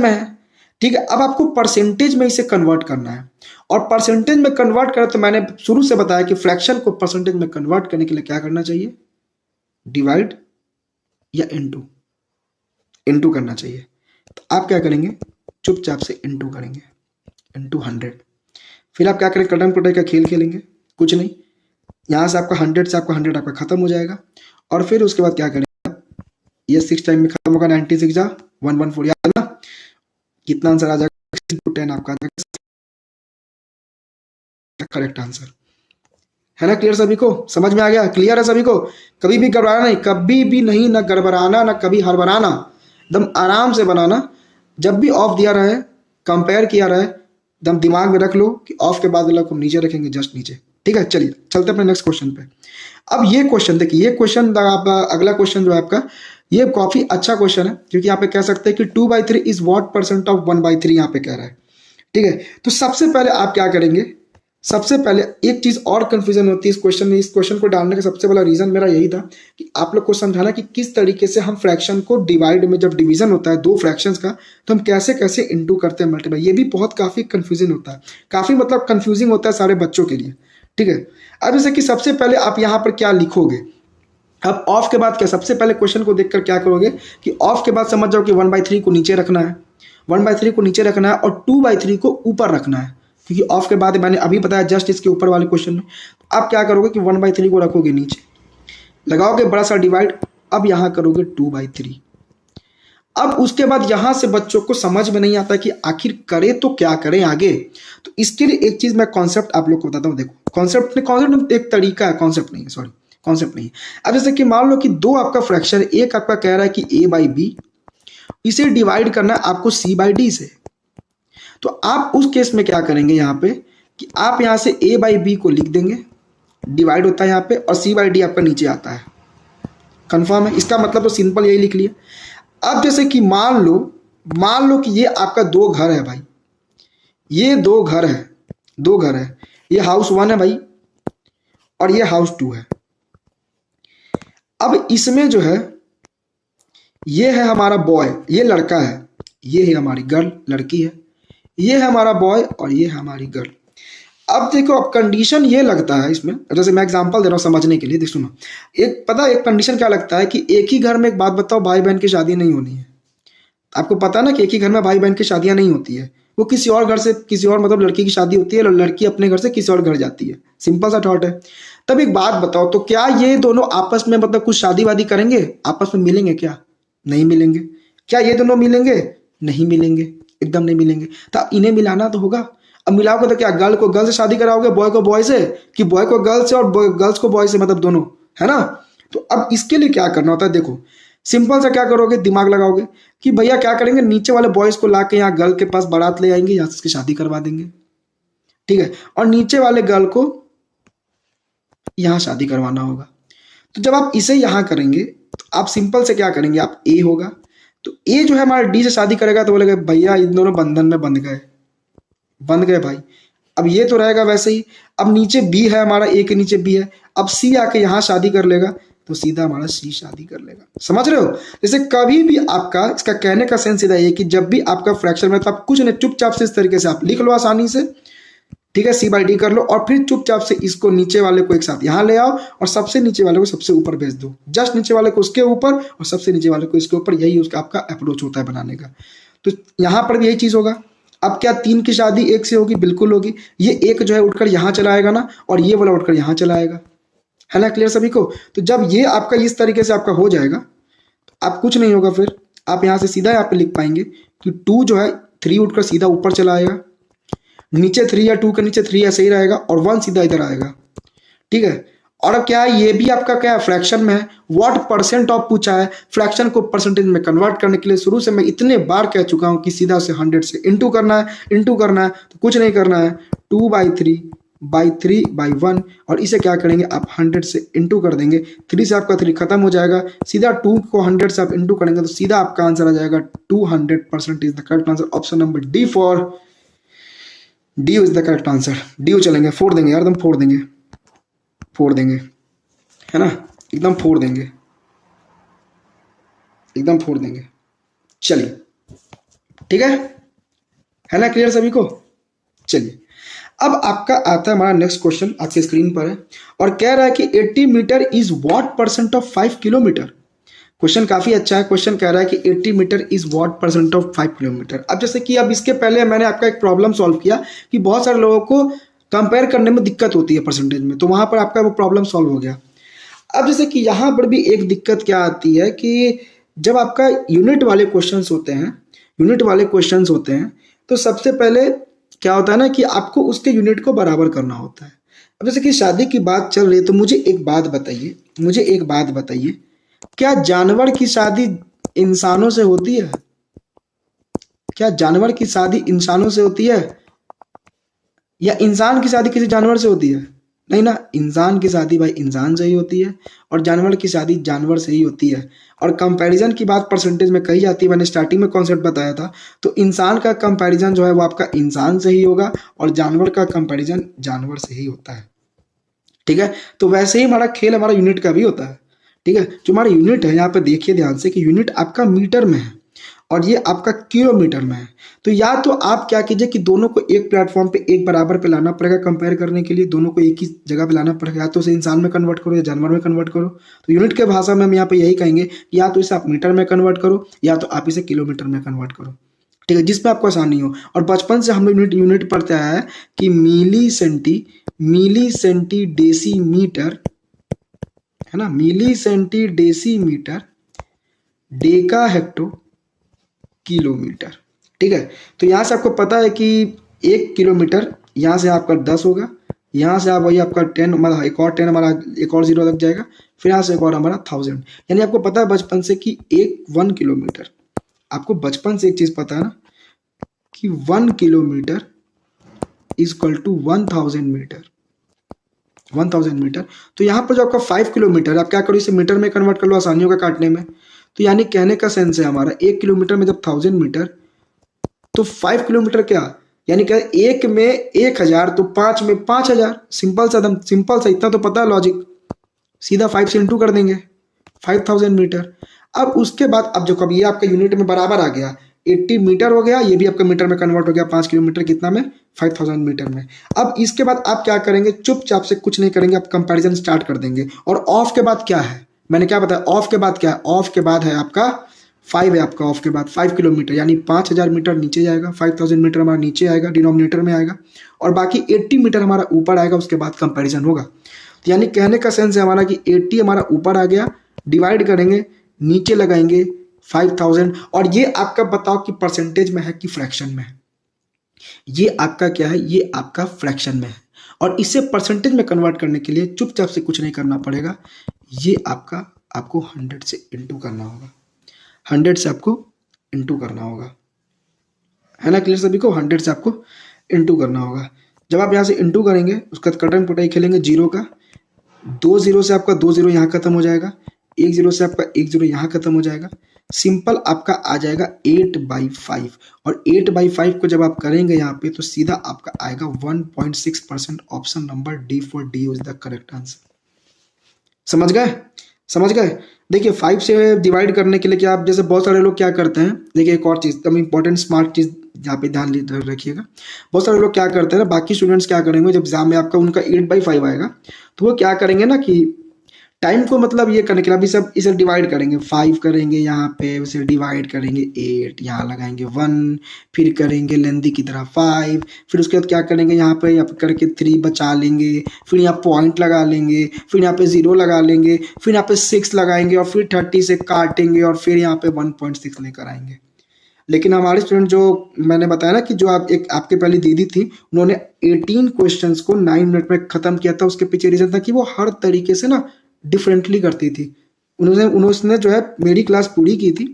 है, ठीक है। अब आपको परसेंटेज में इसे कन्वर्ट करना है, और परसेंटेज में कन्वर्ट करें तो मैंने शुरू से बताया कि फ्रैक्शन को परसेंटेज में कन्वर्ट करने के लिए क्या करना चाहिए, डिवाइड या इनटू करना चाहिए। तो आप क्या करेंगे, चुपचाप से इनटू करेंगे, इनटू 100। फिर आप क्या करेंगे, कटन पिटाई का खेल खेलेंगे, कुछ नहीं, यहां से आपका 100 से आपका 100 आपका खत्म हो जाएगा। और फिर उसके बाद क्या करेंगे, ये 6 टाइम में खत्म होगा, 96 जा 114, याद ना कितना आंसर आ जाएगा, 10 आपका करेक्ट आंसर है ना। क्लियर सभी को, समझ में आ गया, क्लियर है सभी को। कभी भी घबराना नहीं, कभी भी नहीं, ना गड़बड़ाना ना कभी हड़बड़ाना, एकदम आराम से बनाना। जब भी ऑफ दिया रहे, कंपेयर किया रहे, एकदम दिमाग में रख लो कि ऑफ के बाद वाला को नीचे रखेंगे, जस्ट नीचे। ठीक है, चलिए चलते अपने नेक्स्ट क्वेश्चन पे। अब ये क्वेश्चन देखिए, ये क्वेश्चन अगला क्वेश्चन जो है आपका, ये काफी अच्छा क्वेश्चन है, क्योंकि यहाँ पे कह सकते हैं कि 2/3 इज व्हाट परसेंट ऑफ 1/3 यहाँ पे कह रहा है। ठीक है, तो सबसे पहले आप क्या करेंगे, सबसे पहले एक चीज और कंफ्यूजन होती है इस क्वेश्चन में। इस क्वेश्चन को डालने का सबसे बड़ा रीजन मेरा यही था कि आप लोग को समझाना कि किस तरीके से हम फ्रैक्शन को डिवाइड में, जब डिवीजन होता है दो फ्रैक्शंस का, तो हम कैसे कैसे इनटू करते हैं मल्टीप्लाई। ये भी बहुत काफी कंफ्यूजन होता है, काफी मतलब कंफ्यूजिंग होता है सारे बच्चों के लिए। ठीक है, अब जैसे कि सबसे पहले आप यहाँ पर क्या लिखोगे, अब ऑफ के बाद क्या, सबसे पहले क्वेश्चन को देखकर क्या करोगे कि ऑफ के बाद समझ जाओ कि 1/3 को नीचे रखना है, 1/3 को नीचे रखना है, और 2/3 को ऊपर रखना है, क्योंकि ऑफ के बाद मैंने अभी बताया जस्ट इसके ऊपर वाले क्वेश्चन में। तो आप क्या करोगे कि 1/3 को रखोगे नीचे, लगाओगे बड़ा सा डिवाइड, अब यहां करोगे 2/3। अब उसके बाद यहां से बच्चों को समझ में नहीं आता कि आखिर करे तो क्या करें आगे। तो इसके लिए एक चीज मैं कॉन्सेप्ट आप लोग को बताता हूं। देखो, कॉन्सेप्ट एक तरीका है, कॉन्सेप्ट नहीं है, कॉन्सेप्ट नहीं है। अब जैसे कि मान लो कि दो आपका फ्रैक्शन है, एक आपका कह रहा है कि a/b, इसे डिवाइड करना है आपको c/d से। तो आप उस केस में क्या करेंगे यहाँ पे कि आप यहाँ से a/b को लिख देंगे, डिवाइड होता है यहाँ पे, और c/d आपका नीचे आता है। कंफर्म है, इसका मतलब तो सिंपल यही लिख लिया। अब जैसे कि मान लो कि ये आपका दो घर है भाई, ये दो घर है, ये हाउस 1 है भाई और ये हाउस 2 है। अब इसमें जो है, ये है हमारा बॉय, ये लड़का है, ये है हमारी गर्ल, लड़की है, ये है हमारा बॉय और ये है हमारी गर्ल। अब देखो, अब कंडीशन ये लगता है इसमें, जैसे मैं एग्जांपल दे रहा हूँ समझने के लिए, देख सुनो। एक पता है एक कंडीशन क्या लगता है कि एक ही घर में, एक बात बताओ, भाई बहन की शादी नहीं होनी है। आपको पता है ना कि एक ही घर में भाई बहन की शादियां नहीं होती है, वो किसी और घर से, किसी और मतलब लड़की की शादी होती है, लड़की अपने घर से किसी और घर जाती है। सिंपल सा थॉट है। तब एक बात बताओ, तो क्या ये दोनों आपस में मतलब कुछ शादी वादी करेंगे? आपस में मिलेंगे क्या? नहीं मिलेंगे। क्या ये दोनों मिलेंगे? नहीं मिलेंगे, एकदम नहीं मिलेंगे। तो अब इन्हें मिलाना तो होगा। अब मिलाओगे तो क्या गर्ल को गर्ल से शादी कराओगे, बॉय को बॉय से, कि बॉय को गर्ल से और गर्ल्स को बॉय से, मतलब दोनों, है ना? तो अब इसके लिए क्या करना होता है, देखो सिंपल सा क्या करोगे, दिमाग लगाओगे कि भैया क्या करेंगे, नीचे वाले बॉयज को लाके यहाँ गर्ल के पास बारात ले आएंगे, यहाँ से उसकी शादी करवा देंगे, ठीक है, और नीचे वाले गर्ल को यहाँ शादी करवाना होगा। तो जब आप इसे यहाँ करेंगे तो आप सिंपल से क्या करेंगे, आप ए होगा, तो ए जो है हमारा डी से शादी करेगा, तो बोलेगा भैया इन दोनों बंधन में बंध गए भाई। अब ये तो रहेगा वैसे ही। अब नीचे बी है हमारा, ए के नीचे बी है, अब सी आके यहाँ शादी कर लेगा, तो सीधा हमारा सी शादी कर लेगा। समझ रहे हो? जैसे कभी भी आपका, इसका कहने का सेंस सीधा ये कि जब भी आपका फ्रैक्शन में, तो आप कुछ नहीं, चुपचाप से इस तरीके से आप लिख लो आसानी से, ठीक है, सी बाई डी कर लो, और फिर चुपचाप से इसको नीचे वाले को एक साथ यहाँ ले आओ, और सबसे नीचे वाले को सबसे ऊपर भेज दो, जस्ट नीचे वाले को उसके ऊपर और सबसे नीचे वाले को इसके ऊपर। यही उसका आपका अप्रोच होता है बनाने का। तो यहाँ पर भी यही चीज होगा। अब क्या 3 की शादी 1 से होगी? बिल्कुल होगी। ये एक जो है उठकर यहाँ चला आएगा ना, और ये वाला उठकर यहाँ चला आएगा, है ना? क्लियर सभी को? तो जब ये आपका इस तरीके से आपका हो जाएगा, तो आप कुछ नहीं होगा, फिर आप यहाँ से सीधा यहाँ पे लिख पाएंगे कि 2 जो है 3 उठकर सीधा ऊपर चला आएगा, नीचे 3 या 2 के नीचे 3 ऐसे ही रहेगा, और 1 सीधा इधर आएगा, ठीक है। और अब क्या है, ये भी आपका क्या है, फ्रैक्शन में है। व्हाट परसेंट ऑफ पूछा है, फ्रैक्शन को परसेंटेज में कन्वर्ट करने के लिए शुरू से मैं इतने बार कह चुका हूं कि सीधा से 100 से इंटू करना है, तो कुछ नहीं करना है, 2/3/3/1, और इसे क्या करेंगे आप 100 से इंटू कर देंगे, 3 से आपका 3 खत्म हो जाएगा, सीधा 2 को 100 से आप इंटू करेंगे, तो सीधा आपका आंसर आ जाएगा 200% is the correct answer. Option number D for D is the correct answer. D चलेंगे, फोड़ देंगे यार, एकदम फोड़ देंगे, है ना? एकदम फोड़ देंगे, एकदम फोड़ देंगे। चलिए, ठीक है ना? क्लियर सभी को? चलिए, अब आपका आता है हमारा नेक्स्ट क्वेश्चन, आपके स्क्रीन पर है, और कह रहा है कि 80 metre is what percent of 5 kilometre. Question काफी अच्छा है। क्वेश्चन कह रहा है कि 80 metre is what percent of 5 kilometre. अब जैसे कि अब इसके पहले मैंने आपका एक प्रॉब्लम सॉल्व किया कि बहुत सारे लोगों को कंपेयर करने में दिक्कत होती है परसेंटेज में, तो वहां पर आपका वो प्रॉब्लम सॉल्व हो गया। अब जैसे कि यहाँ पर भी एक दिक्कत क्या आती है कि जब आपका यूनिट वाले क्वेश्चंस होते हैं, तो सबसे पहले क्या होता है ना कि आपको उसके यूनिट को बराबर करना होता है। अब जैसे कि शादी की बात चल रही है, तो मुझे एक बात बताइए, क्या जानवर की शादी इंसानों से होती है? क्या जानवर की शादी इंसानों से होती है, या इंसान की शादी किसी जानवर से होती है? नहीं ना, इंसान की शादी भाई इंसान से ही होती है, और जानवर की शादी जानवर से ही होती है। और कंपैरिजन की बात परसेंटेज में कही जाती है, मैंने स्टार्टिंग में कॉन्सेप्ट बताया था, तो इंसान का कंपैरिजन जो है वो आपका इंसान से ही होगा, और जानवर का कंपैरिजन जानवर से ही होता है, ठीक है। तो वैसे ही हमारा खेल हमारा यूनिट का भी होता है, ठीक है। जो हमारा यूनिट है, यहाँ पे देखिए ध्यान से कि यूनिट आपका मीटर में है और ये आपका किलोमीटर में है। तो या तो आप क्या कीजिए कि दोनों को एक प्लेटफॉर्म पे एक बराबर पे लाना पड़ेगा, कंपेयर करने के लिए दोनों को एक ही जगह पे लाना पड़ेगा, या तो उसे इंसान में कन्वर्ट करो या जानवर में कन्वर्ट करो। तो यूनिट के भाषा में हम यहाँ पे यही कहेंगे कि या तो इसे आप मीटर में कन्वर्ट करो, या तो आप इसे किलोमीटर में कन्वर्ट करो, ठीक है, जिसमें आपको आसानी हो। और बचपन से हम यूनिट पढ़ते आया है कि मिली सेंटी डेसीमीटर, है ना, milli centi decimetre, deca hecto kilometre, ठीक है। तो यहाँ से आपको पता है कि 1 किलोमीटर यहाँ से आपका 10 होगा, यहाँ से आप वही आपका 10, हमारा एक और 10, हमारा एक और 0 लग जाएगा, फिर यहाँ से एक और हमारा 1000। यानी आपको पता है बचपन से कि 1 किलोमीटर, आपको बचपन से एक चीज पता है ना कि 1 kilometre is equal to 1000 metre, 1000 metre. तो यहाँ पर जो आपका 5 किलोमीटर, आप क्या करो इसे मीटर में कन्वर्ट कर लो, आसानी होगा काटने में। तो यानी कहने का सेंस है हमारा 1 किलोमीटर में जब 1000 मीटर, तो 5 किलोमीटर क्या, यानी क्या 1 में 1000, तो 5 में 5000। सिंपल सा, एकदम सिंपल सा, इतना तो पता है लॉजिक, सीधा 5 से इंटू कर देंगे 5000 मीटर। अब उसके बाद अब जो कब ये आपका यूनिट में बराबर आ गया, 80 मीटर हो गया, ये भी आपका मीटर में कन्वर्ट हो गया, 5 किलोमीटर कितना में, 5000 मीटर में। अब इसके बाद आप क्या करेंगे, चुपचाप से कुछ नहीं करेंगे, आप कंपैरिजन स्टार्ट कर देंगे। और ऑफ के बाद क्या है, मैंने क्या बताया, ऑफ के बाद क्या है, ऑफ के बाद है आपका 5 है, आपका ऑफ के बाद 5 किलोमीटर, यानी 5000 मीटर नीचे जाएगा, 5000 मीटर हमारा नीचे आएगा, डिनोमिनेटर में आएगा, और बाकी 80 मीटर हमारा ऊपर आएगा, उसके बाद कंपैरिजन होगा। तो यानी कहने का सेंस है हमारा कि 80 हमारा ऊपर आ गया, डिवाइड करेंगे, नीचे लगाएंगे 5000, और ये आपका बताओ कि परसेंटेज में है कि फ्रैक्शन में है। ये आपका क्या है, ये आपका फ्रैक्शन में है, और इसे परसेंटेज में कन्वर्ट करने के लिए चुपचाप से कुछ नहीं करना पड़ेगा, ये आपको 100 से इंटू करना होगा, 100 से आपको इंटू करना होगा, है ना क्लियर सभी को, 100 से आपको इंटू करना होगा। जब आप यहाँ से इंटू करेंगे, उसका कटन पुटाई खेलेंगे जीरो का, 2 जीरो से आपका 2 जीरो यहाँ खत्म हो जाएगा, 1 जीरो से आपका 1 जीरो यहाँ खत्म हो जाएगा, सिंपल आपका आ जाएगा 8/5, और 8/5 को जब आप करेंगे यहाँ पे तो सीधा आपका आएगा 1.6%, option number D for D is the correct answer. समझ गए, समझ गए। देखिए 5 से डिवाइड करने के लिए क्या, आप जैसे बहुत सारे लोग क्या करते हैं, देखिए एक और चीज़ एकदम इंपॉर्टेंट स्मार्ट चीज़ यहाँ पे ध्यान रखिएगा, बहुत सारे लोग क्या करते हैं ना, बाकी स्टूडेंट्स क्या करेंगे जब एग्जाम में आपका उनका 8/5 आएगा तो वो क्या करेंगे ना कि टाइम को मतलब ये करने के लिए अभी सब इसे डिवाइड करेंगे, 5 करेंगे यहाँ पे, उसे डिवाइड करेंगे 8, यहाँ लगाएंगे 1, फिर करेंगे लेंदी की तरह 5, फिर उसके बाद क्या करेंगे यहाँ पे करके 3 बचा लेंगे, फिर यहाँ पॉइंट लगा लेंगे, फिर यहाँ पे 0 लगा लेंगे, फिर यहाँ पे 6 लगाएंगे, और फिर 30 से काटेंगे, और फिर यहाँ पे 1.6 लेकर आएंगे। लेकिन हमारे स्टूडेंट जो मैंने बताया ना कि जो आपके पहले दीदी थी, उन्होंने 18 क्वेश्चंस को 9 मिनट में खत्म किया था। उसके पीछे रीजन था कि वो हर तरीके से ना डिफरेंटली करती थी। उन्होंने जो है मेरी क्लास पूरी की थी,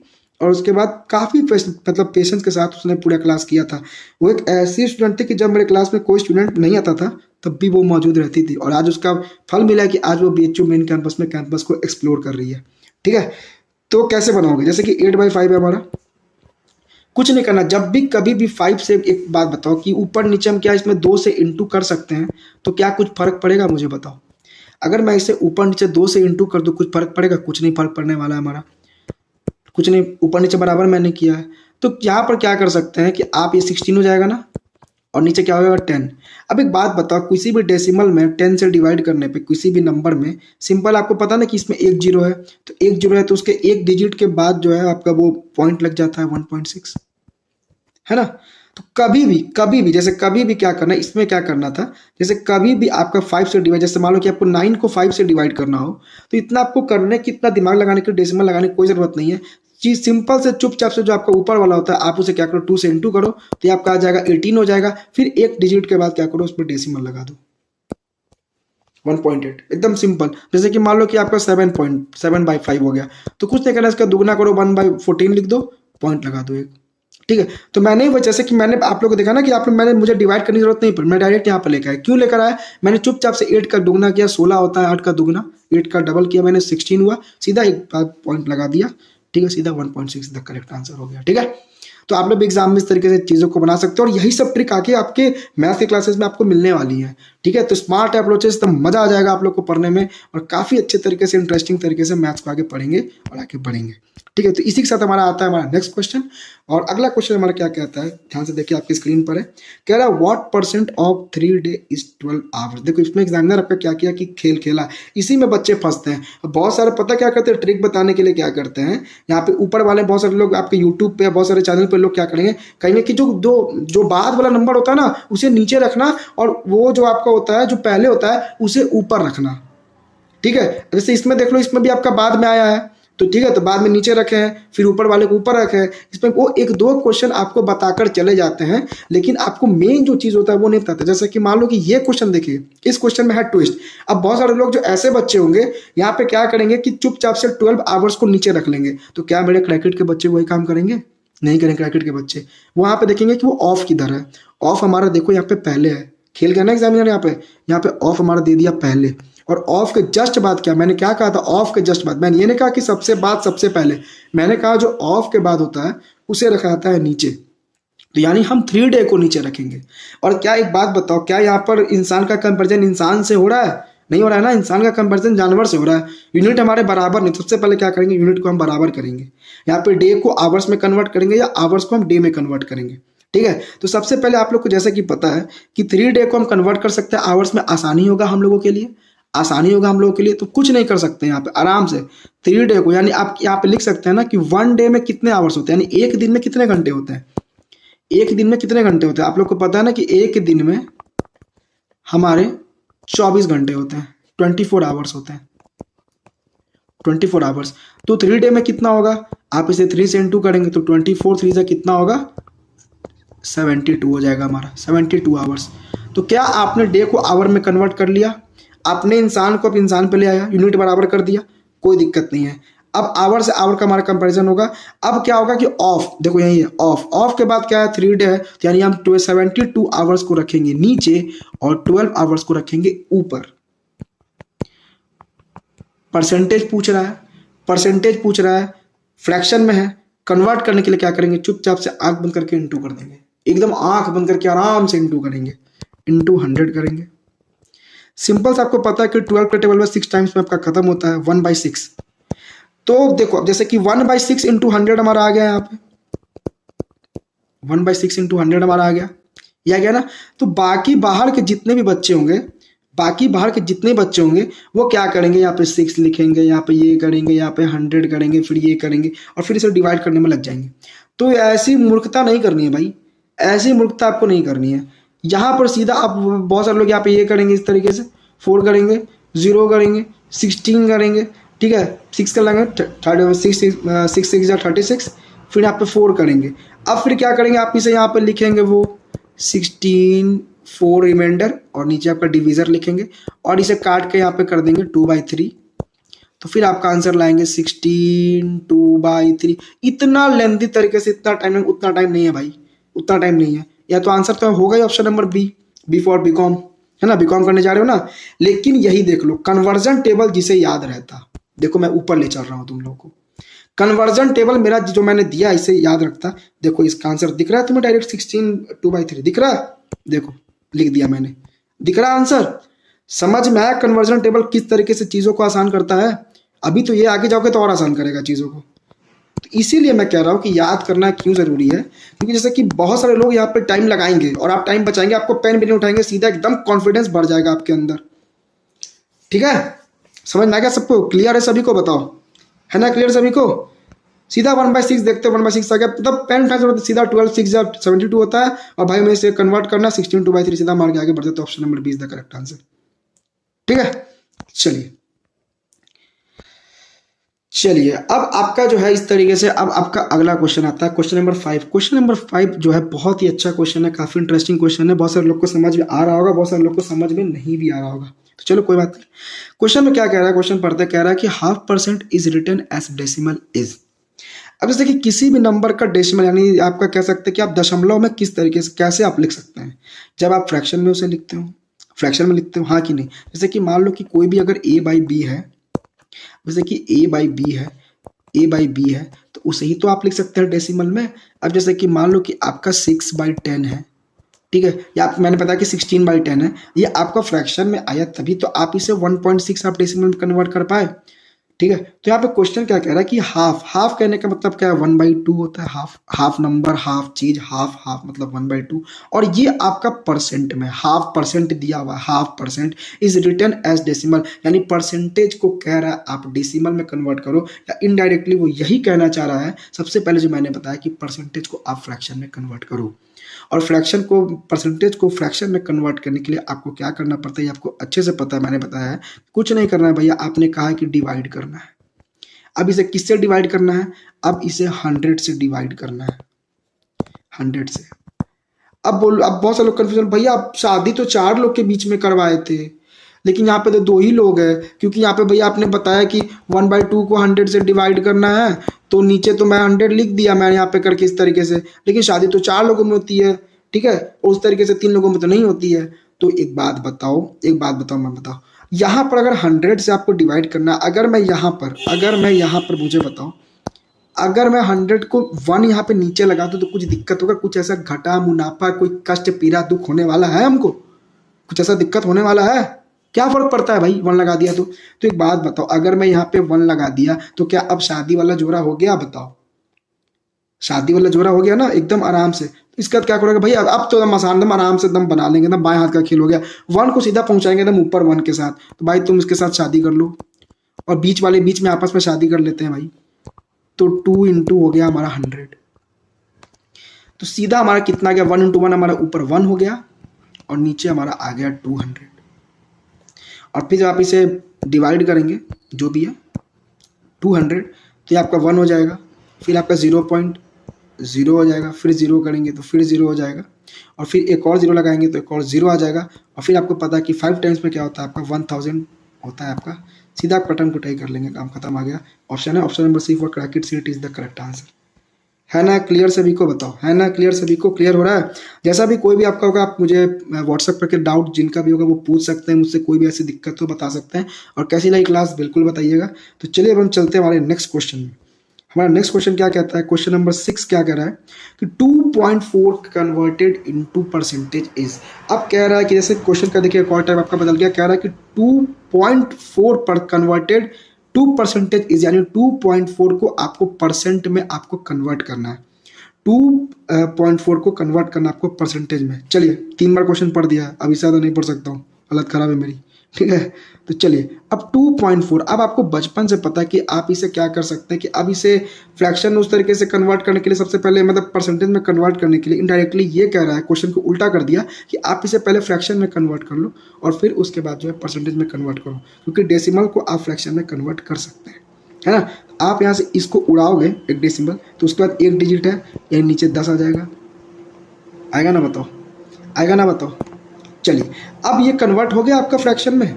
और उसके बाद काफ़ी मतलब पेशेंस के साथ उसने पूरा क्लास किया था। वो एक ऐसी स्टूडेंट थी कि जब मेरे क्लास में कोई स्टूडेंट नहीं आता था तब भी वो मौजूद रहती थी, और आज उसका फल मिला है कि आज वो BHU मेन कैंपस में कैंपस को एक्सप्लोर कर रही है। ठीक है, तो कैसे बनाओगे, जैसे कि 8/5 है हमारा, कुछ नहीं करना, जब भी कभी भी 5 से, एक बात बताओ कि ऊपर नीचे हम क्या इसमें 2 से इंटू कर सकते हैं, तो क्या कुछ फर्क पड़ेगा, मुझे बताओ। अगर मैं इसे ऊपर नीचे 2 से इंटू कर दूं, कुछ फर्क पड़ेगा, कुछ नहीं फर्क पड़ने वाला है हमारा, कुछ नहीं, ऊपर नीचे बराबर मैंने किया है। तो यहाँ पर क्या कर सकते हैं कि आप ये 16 हो जाएगा ना, और नीचे क्या होगा 10। अब एक बात बताओ, किसी भी डेसिमल में 10 से डिवाइड करने पे, किसी भी नंबर में सिंपल आपको पता ना कि इसमें 1 जीरो है, तो 1 जीरो है तो उसके एक डिजिट के बाद जो है आपका वो पॉइंट लग जाता है 1.6, है ना। तो कभी भी जैसे कभी भी क्या करना है, इसमें क्या करना था, जैसे कभी भी आपका 5 से डिवाइड, जैसे मान लो कि आपको 9 को 5 से डिवाइड करना हो, तो इतना आपको करने की, इतना दिमाग लगाने की, डेसिमल लगाने की कोई ज़रूरत नहीं है। चीज़ सिंपल से चुपचाप से जो आपका ऊपर वाला होता है आप उसे क्या करो, 2 से इंटू करो, तो ये आपका आ जाएगा 18 हो जाएगा। फिर एक डिजिट के बाद क्या करो, उस पर डेसिमल लगा दो 1.8, एकदम सिंपल। जैसे कि मान लो कि आपका 7/5 हो गया, तो कुछ नहीं करना, इसका दुगना करो, 1/14 लिख दो, पॉइंट लगा दो एक। ठीक है, तो मैंने ही जैसे कि मैंने आप लोग को देखा ना कि मैंने मुझे डिवाइड करने की जरूरत नहीं पड़ी, मैं डायरेक्ट यहाँ पर लेकर आया। क्यों लेकर आया, मैंने चुपचाप से 8 का दुगना किया, 16 होता है, 8 का दुगना, 8 का डबल किया मैंने, 16 हुआ, सीधा एक पॉइंट लगा दिया। ठीक है, सीधा 1.6 द करेक्ट आंसर हो गया। ठीक है, तो आप लोग एग्जाम में इस तरीके से चीज़ों को बना सकते हो, और यही सब ट्रिक आके आपके मैथ के क्लासेस में आपको मिलने वाली है। ठीक है, तो स्मार्ट अप्रोचेस, तो मजा आ जाएगा आप लोग को पढ़ने में, और काफ़ी अच्छे तरीके से, इंटरेस्टिंग तरीके से मैथ्स को आगे पढ़ेंगे और आगे बढ़ेंगे। ठीक है, तो इसी के साथ हमारा आता है हमारा नेक्स्ट क्वेश्चन, और अगला क्वेश्चन हमारा क्या कहता है, ध्यान से देखिए, आपकी स्क्रीन पर है, कह रहा है what percent of 3 day is 12 hours. देखो इसमें एग्जामिनर आपका क्या किया कि खेल खेला, इसी में बच्चे फंसते हैं। बहुत सारे पता क्या करते हैं, ट्रिक बताने के लिए क्या करते हैं, यहाँ पे ऊपर वाले बहुत सारे लोग आपके यूट्यूब पे, बहुत सारे चैनल पे लोग क्या करेंगे, कहेंगे कि जो बाद वाला नंबर होता है ना उसे नीचे रखना, और वो जो आपका होता है, जो पहले होता है, उसे ऊपर रखना। ठीक है, जैसे इसमें देख लो, इसमें भी आपका बाद में आया है, तो ठीक है, तो बाद में नीचे रखे हैं, फिर ऊपर वाले को ऊपर रखे हैं। इसमें वो 1-2 क्वेश्चन आपको बताकर चले जाते हैं, लेकिन आपको मेन जो चीज़ होता है वो नहीं बताते। जैसे कि मान लो कि ये क्वेश्चन देखिए, इस क्वेश्चन में है ट्विस्ट। अब बहुत सारे लोग जो ऐसे बच्चे होंगे, यहाँ पे क्या करेंगे कि चुपचाप से 12 आवर्स को नीचे रख लेंगे। तो क्या मेरे क्रैकेट के बच्चे वही काम करेंगे? नहीं करेंगे। क्रैकेट के बच्चे वहाँ पे देखेंगे कि वो ऑफ किधर है। ऑफ हमारा देखो यहाँ पे पहले है, खेल गया ना एग्जामिनर, यहाँ पे ऑफ हमारा दे दिया पहले, और ऑफ के जस्ट बाद क्या, मैंने क्या कहा था, ऑफ के जस्ट बाद, मैंने ये नहीं कहा कि सबसे बाद सबसे पहले, मैंने कहा जो ऑफ के बाद होता है उसे रखा जाता है नीचे। तो यानी हम 3 डे को नीचे रखेंगे। और क्या एक बात बताओ, क्या यहाँ पर इंसान का कंपैरिजन इंसान से हो रहा है? नहीं हो रहा है ना, इंसान का कंपैरिजन जानवर से हो रहा है। यूनिट हमारे बराबर नहीं, सबसे पहले क्या करेंगे, यूनिट को हम बराबर करेंगे। यहाँ पे डे को आवर्स में कन्वर्ट करेंगे या आवर्स को हम डे में कन्वर्ट करेंगे। ठीक है, तो सबसे पहले आप लोग को जैसे कि पता है कि 3 डे को हम कन्वर्ट कर सकते हैं आवर्स में, आसानी होगा हम लोगों के लिए, आसानी होगा हम लोगों के लिए। तो कुछ नहीं कर सकते यहाँ पे, आराम से 3 डे को, यानी आप यहाँ पे लिख सकते हैं ना कि 1 डे में कितने आवर्स होते हैं, यानी एक दिन में कितने घंटे होते हैं, एक दिन में कितने घंटे होते हैं। आप लोग को पता है ना कि एक दिन में हमारे 24 घंटे होते हैं, 24 आवर्स होते हैं, 24 आवर्स। तो 3 डे में कितना होगा, आप इसे 3 से इंटू करेंगे तो 24 3 से कितना होगा, 72 हो जाएगा हमारा, 72 आवर्स। तो क्या आपने डे को आवर में कन्वर्ट कर लिया, आपने इंसान को अब इंसान पे ले आया, यूनिट बराबर कर दिया, कोई दिक्कत नहीं है। अब आवर से आवर का हमारा कंपैरिजन होगा। अब क्या होगा कि ऑफ, देखो यही है ऑफ, ऑफ के बाद क्या है 3 डे है, तो यानी हम 72 आवर्स को रखेंगे नीचे और 12 आवर्स को रखेंगे ऊपर। परसेंटेज पूछ रहा है, परसेंटेज पूछ रहा है, फ्रैक्शन में है, कन्वर्ट करने के लिए क्या करेंगे, चुपचाप से आंख बंद करके इंटू कर देंगे, एकदम आंख बंद करके आराम से इंटू करेंगे, इंटू 100 करेंगे। सिंपल से आपको पता है कि 12 के टेबल में 6 टाइम्स में आपका खत्म होता है 1/6। तो देखो अब जैसे कि 1/6 इंटू 100 हमारा आ गया, यहाँ पे 1/6 इंटू 100 हमारा आ गया, ये आ गया ना। तो बाकी बाहर के जितने भी बच्चे होंगे, बाकी बाहर के जितने बच्चे होंगे वो क्या करेंगे, यहाँ पे 6 लिखेंगे, यहाँ पे ये करेंगे, यहाँ पे 100 करेंगे, फिर ये करेंगे और फिर इसे डिवाइड करने में लग जाएंगे। तो ऐसी मूर्खता नहीं करनी है भाई, ऐसी मूर्खता आपको नहीं करनी है। यहाँ पर सीधा आप, बहुत सारे लोग यहाँ पे ये करेंगे इस तरीके से, 4 करेंगे, 0 करेंगे, 16 करेंगे, ठीक है, 6 कर लेंगे, 6 36, फिर यहाँ पे 4 करेंगे। अब फिर क्या करेंगे, आप इसे यहाँ पे लिखेंगे वो 16 4 रिमाइंडर और नीचे आपका डिवीजर लिखेंगे और इसे काट के यहाँ पे कर देंगे 2/3। तो फिर आपका आंसर लाएंगे 16 2/3। इतना लेंथी तरीके से, इतना टाइम, उतना टाइम नहीं है भाई, उतना टाइम नहीं है। या तो आंसर तो होगा ही option number B for BCom, है ना, बीकॉम करने जा रहे हो ना। लेकिन यही देख लो, कन्वर्जन टेबल जिसे याद रहता, देखो मैं ऊपर ले चल रहा हूँ तुम लोगों को, कन्वर्जन टेबल मेरा जो मैंने दिया इसे याद रखता। देखो इसका आंसर दिख रहा है तुम्हें, डायरेक्ट 16 2/3 दिख रहा है, देखो लिख दिया मैंने, दिख रहा है आंसर। समझ में आया कन्वर्जन टेबल किस तरीके से चीज़ों को आसान करता है। अभी तो ये आगे जाओगे तो और आसान करेगा चीज़ों को। तो इसीलिए मैं कह रहा हूँ कि याद करना क्यों ज़रूरी है, क्योंकि जैसे कि बहुत सारे लोग यहाँ पे टाइम लगाएंगे और आप टाइम बचाएंगे, आपको पेन भी नहीं उठाएंगे, सीधा एकदम कॉन्फिडेंस बढ़ जाएगा आपके अंदर। ठीक है, समझ में आ गया सबको, क्लियर है सभी को, बताओ है ना क्लियर सभी को। सीधा 1/6 देखते, 1/6 आ गया, मतलब पेन उठा सीधा 12 6 72 होता है। और भाई मैं इसे कन्वर्ट करना 16 2/3 सीधा मार के आगे बढ़ते, तो option number 20 the correct answer. ठीक है, चलिए चलिए अब आपका जो है इस तरीके से, अब आपका अगला क्वेश्चन आता है क्वेश्चन नंबर 5। क्वेश्चन नंबर 5 जो है बहुत ही अच्छा क्वेश्चन है, काफी इंटरेस्टिंग क्वेश्चन है, बहुत सारे लोग को समझ में आ रहा होगा, बहुत सारे लोग को समझ में नहीं भी आ रहा होगा। तो चलो कोई बात नहीं। क्वेश्चन में क्या कह रहा है, क्वेश्चन पढ़ते कह रहा है कि 0.5% is written as decimal is. अब जैसे कि किसी भी नंबर का डेसिमल, यानी आपका कह सकते हैं कि आप दशमलव में किस तरीके से कैसे आप लिख सकते हैं, जब आप फ्रैक्शन में उसे लिखते हो, फ्रैक्शन में लिखते हो, हाँ कि नहीं। जैसे कि मान लो कि कोई भी अगर a/b है, जैसे कि a/b है, a/b है, तो उसे ही तो आप लिख सकते हैं डेसिमल में। अब जैसे कि मान लो कि आपका 6/10 है, ठीक है, या मैंने बताया कि 16/10 है, ये आपका फ्रैक्शन में आया तभी तो आप इसे 1.6 आप डेसिमल में कन्वर्ट कर पाए। ठीक है, तो यहाँ पे क्वेश्चन क्या कह रहा है कि हाफ कहने का मतलब क्या है, 1/2 होता है। हाफ नंबर, हाफ चीज, हाफ मतलब 1/2। और ये आपका परसेंट में 0.5% दिया हुआ है, 0.5% इज रिटन एज डेसिमल, यानी परसेंटेज को कह रहा है आप डेसिमल में कन्वर्ट करो, या इनडायरेक्टली वो यही कहना चाह रहा है सबसे पहले जो मैंने बताया कि परसेंटेज को आप फ्रैक्शन में कन्वर्ट करो। और फ्रैक्शन को, परसेंटेज को फ्रैक्शन में कन्वर्ट करने के लिए आपको क्या करना पड़ता है, आपको अच्छे से पता है, मैंने बताया है। कुछ नहीं करना है भैया, आपने कहा है कि डिवाइड करना है। अब इसे किससे डिवाइड करना है, अब इसे 100 से डिवाइड करना है, 100 से। अब बहुत सारे लोग कंफ्यूजन, भैया आप शादी तो 4 लोग के बीच में करवाए थे, लेकिन यहाँ पे तो 2 ही लोग हैं, क्योंकि यहाँ पे भैया आपने बताया कि 1/2 को 100 से डिवाइड करना है, तो नीचे तो मैं 100 लिख दिया मैंने यहाँ पे करके इस तरीके से, लेकिन शादी तो 4 लोगों में होती है, ठीक है, और उस तरीके से 3 लोगों में तो नहीं होती है। तो एक बात बताओ मैं बताओ, यहाँ पर अगर 100 से आपको डिवाइड करना, अगर मैं यहाँ पर मुझे बताओ, अगर मैं 100 को 1 यहाँ पे नीचे लगा दूँ तो कुछ दिक्कत होगा, कुछ ऐसा घटा मुनाफा, कोई कष्ट पीड़ा दुख होने वाला है हमको, कुछ ऐसा दिक्कत होने वाला है? क्या फर्क पड़ता है भाई 1 लगा दिया तो एक बात बताओ, अगर मैं यहाँ पे 1 लगा दिया तो क्या अब शादी वाला जोड़ा हो गया? बताओ, शादी वाला जोड़ा हो गया ना एकदम आराम से। इसके बाद क्या करोगे भाई, अब तो एकदम आसान, एकदम आराम से एकदम बना लेंगे, एकदम बाएं हाथ का खेल हो गया। 1 को सीधा पहुंचाएंगे एकदम ऊपर 1 के साथ, तो भाई तुम इसके साथ शादी कर लो और बीच वाले बीच में आपस में शादी कर लेते हैं भाई। तो 2 इंटू हो गया हमारा 100, तो सीधा हमारा कितना गया 1 इंटू 1 हमारा ऊपर 1 हो गया और नीचे हमारा आ गया 200। और फिर जब आप इसे डिवाइड करेंगे जो भी है 200, तो ये आपका 1 हो जाएगा, फिर आपका 0.0 हो जाएगा, फिर 0 करेंगे तो फिर 0 हो जाएगा, और फिर एक और 0 लगाएंगे तो एक और 0 आ जाएगा। और फिर आपको पता है कि 5 टाइम्स में क्या होता है आपका 1000 होता है आपका। सीधा आप कटन कुटाई कर लेंगे, काम खत्म, आ गया ऑप्शन है, option number C for cracked seat is the correct answer. है ना क्लियर सभी को? बताओ है ना क्लियर सभी को? क्लियर हो रहा है? जैसा भी कोई भी आपका होगा आप मुझे व्हाट्सएप करके डाउट जिनका भी होगा वो पूछ सकते हैं मुझसे, कोई भी ऐसी दिक्कत हो बता सकते हैं, और कैसी लगी क्लास बिल्कुल बताइएगा। तो चलिए अब हम चलते हैं हमारे नेक्स्ट क्वेश्चन में। हमारा नेक्स्ट क्वेश्चन क्या कहता है, क्वेश्चन नंबर 6 क्या कह रहा है कि 2.4 कन्वर्टेड इनटू परसेंटेज इज। अब कह रहा है कि जैसे क्वेश्चन का देखिए कॉल टाइप आपका बदल गया, कह रहा है कि 2.4 पर कन्वर्टेड टू परसेंटेज इज, यानी 2.4 को आपको परसेंट में आपको कन्वर्ट करना है, 2.4 को कन्वर्ट करना आपको परसेंटेज में। चलिए 3 बार क्वेश्चन पढ़ दिया है, अभी से ज़्यादा नहीं पढ़ सकता हूँ, हालत खराब है मेरी, ठीक है। तो चलिए अब 2.4, अब आपको बचपन से पता है कि आप इसे क्या कर सकते हैं कि अब इसे फ्रैक्शन उस तरीके से कन्वर्ट करने के लिए सबसे पहले मतलब परसेंटेज में कन्वर्ट करने के लिए इनडायरेक्टली ये कह रहा है, क्वेश्चन को उल्टा कर दिया कि आप इसे पहले फ्रैक्शन में कन्वर्ट कर लो और फिर उसके बाद जो है परसेंटेज में कन्वर्ट करो, क्योंकि डेसिमल को आप फ्रैक्शन में कन्वर्ट कर सकते हैं, है ना। आप यहाँ से इसको उड़ाओगे एक डेसिमल, तो उसके बाद 1 डिजिट है यानी नीचे 10 आ जाएगा, आएगा ना बताओ? आएगा ना बताओ? चलिए अब ये कन्वर्ट हो गया आपका फ्रैक्शन में,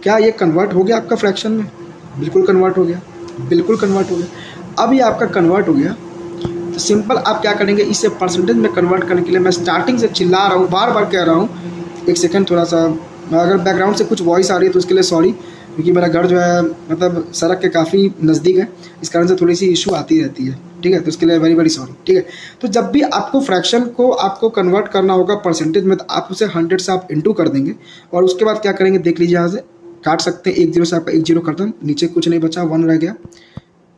क्या ये कन्वर्ट हो गया आपका फ्रैक्शन में? बिल्कुल कन्वर्ट हो गया, बिल्कुल कन्वर्ट हो गया। अब ये आपका कन्वर्ट हो गया, तो सिंपल आप क्या करेंगे, इसे परसेंटेज में कन्वर्ट करने के लिए मैं स्टार्टिंग से चिल्ला रहा हूँ, बार बार कह रहा हूँ, एक सेकंड थोड़ा सा अगर बैकग्राउंड से कुछ वॉइस आ रही है तो उसके लिए सॉरी, क्योंकि मेरा घर जो है मतलब सड़क के काफ़ी नज़दीक है, इस कारण से थोड़ी सी इशू आती रहती है, ठीक है। तो उसके लिए वेरी वेरी सॉरी, ठीक है। तो जब भी आपको फ्रैक्शन को आपको कन्वर्ट करना होगा परसेंटेज में, तो आप उसे 100 से आप इंटू कर देंगे, और उसके बाद क्या करेंगे देख लीजिए, यहाँ से काट सकते हैं, 1 0 से आपका 1 0 खत्म, नीचे कुछ नहीं बचा, 1 रह गया,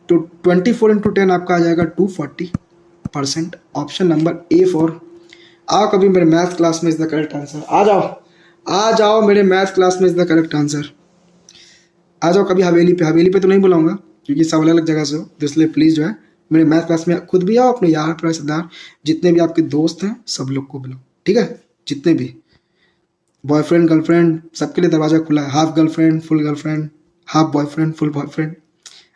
तो 24 इंटू 10 आपका आ जाएगा 240%। Option number A for. आओ कभी मेरे मैथ क्लास में इज द करेक्ट आंसर, आ जाओ, आ जाओ मेरे मैथ क्लास में इज द करेक्ट आंसर, आ जाओ कभी हवेली पे। हवेली पे तो नहीं बुलाऊंगा क्योंकि सब अलग अलग जगह से हो, तो इसलिए प्लीज़ जो है मेरे मैथ क्लास में खुद भी आओ, अपने यार रिश्तेदार जितने भी आपके दोस्त हैं सब लोग को बुलाओ, ठीक है। जितने भी बॉयफ्रेंड गर्लफ्रेंड सबके लिए दरवाज़ा खुला है, half girlfriend full girlfriend, half boyfriend full boyfriend.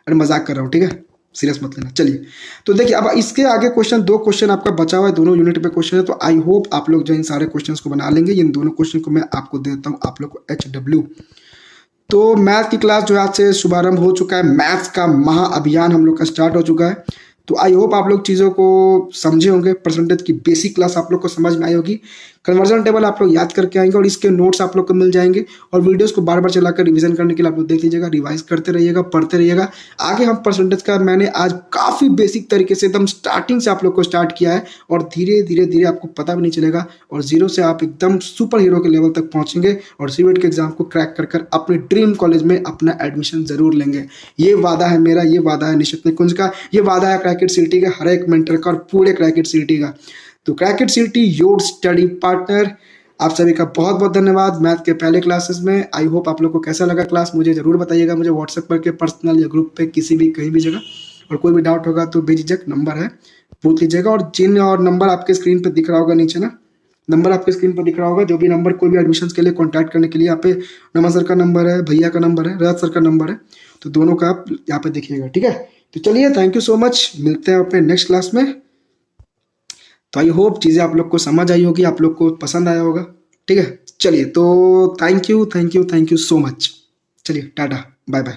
अरे मजाक कर रहा हूँ, ठीक है, सीरियस मत लेना। चलिए तो देखिए अब इसके आगे क्वेश्चन 2 क्वेश्चन आपका बचा हुआ है, दोनों यूनिट पे क्वेश्चन है, तो आई होप आप लोग जो इन सारे क्वेश्चंस को बना लेंगे। इन दोनों क्वेश्चन को मैं आपको दे देता हूँ आप लोग को HW। तो मैथ की क्लास जो आज से शुभारंभ हो चुका है, मैथ्स का महाअभियान हम लोग का स्टार्ट हो चुका है। तो आई होप आप लोग चीज़ों को समझे होंगे, परसेंटेज की बेसिक क्लास आप लोग को समझ में आई होगी, कन्वर्जन टेबल आप लोग याद करके आएंगे और इसके नोट्स आप लोग को मिल जाएंगे, और वीडियोस को बार बार चलाकर रिवीजन करने के लिए आप लोग देख लीजिएगा, रिवाइज करते रहिएगा, पढ़ते रहिएगा। आगे हम परसेंटेज का मैंने आज काफ़ी बेसिक तरीके से एकदम स्टार्टिंग से आप लोग को स्टार्ट किया है, और धीरे धीरे धीरे आपको पता भी नहीं चलेगा, और 0 से आप एकदम सुपर हीरो के लेवल तक पहुँचेंगे और सीटेट के एग्जाम को क्रैक कर कर अपने ड्रीम कॉलेज में अपना एडमिशन जरूर लेंगे। ये वादा है मेरा, ये वादा है निशित निकुंज का, ये वादा है क्रैकेड सिटी के हर एक मेंटर का और पूरे क्रैकेड सिटी का। तो cracked city your study partner. आप सभी का बहुत बहुत धन्यवाद मैथ के पहले क्लासेस में। आई होप आप लोग को कैसा लगा क्लास, मुझे जरूर बताइएगा, मुझे व्हाट्सएप पर के पर्सनल या ग्रुप पे किसी भी कहीं भी जगह, और कोई भी डाउट होगा तो बेझिझक नंबर है पूछ लीजिएगा। और जिन और नंबर आपके स्क्रीन पर दिख रहा होगा नीचे ना, नंबर आपके स्क्रीन पर दिख रहा होगा, जो भी नंबर कोई भी एडमिशन के लिए कॉन्टैक्ट करने के लिए, यहाँ पे नमन सर का नंबर है, भैया का नंबर है, राज सर का नंबर है, तो दोनों का आप यहाँ पे देखिएगा, ठीक है। तो चलिए थैंक यू सो मच, मिलते हैं अपने नेक्स्ट क्लास में। तो आई होप चीज़ें आप लोग को समझ आई होगी, आप लोग को पसंद आया होगा, ठीक है। चलिए तो थैंक यू सो मच, चलिए टाटा बाय बाय।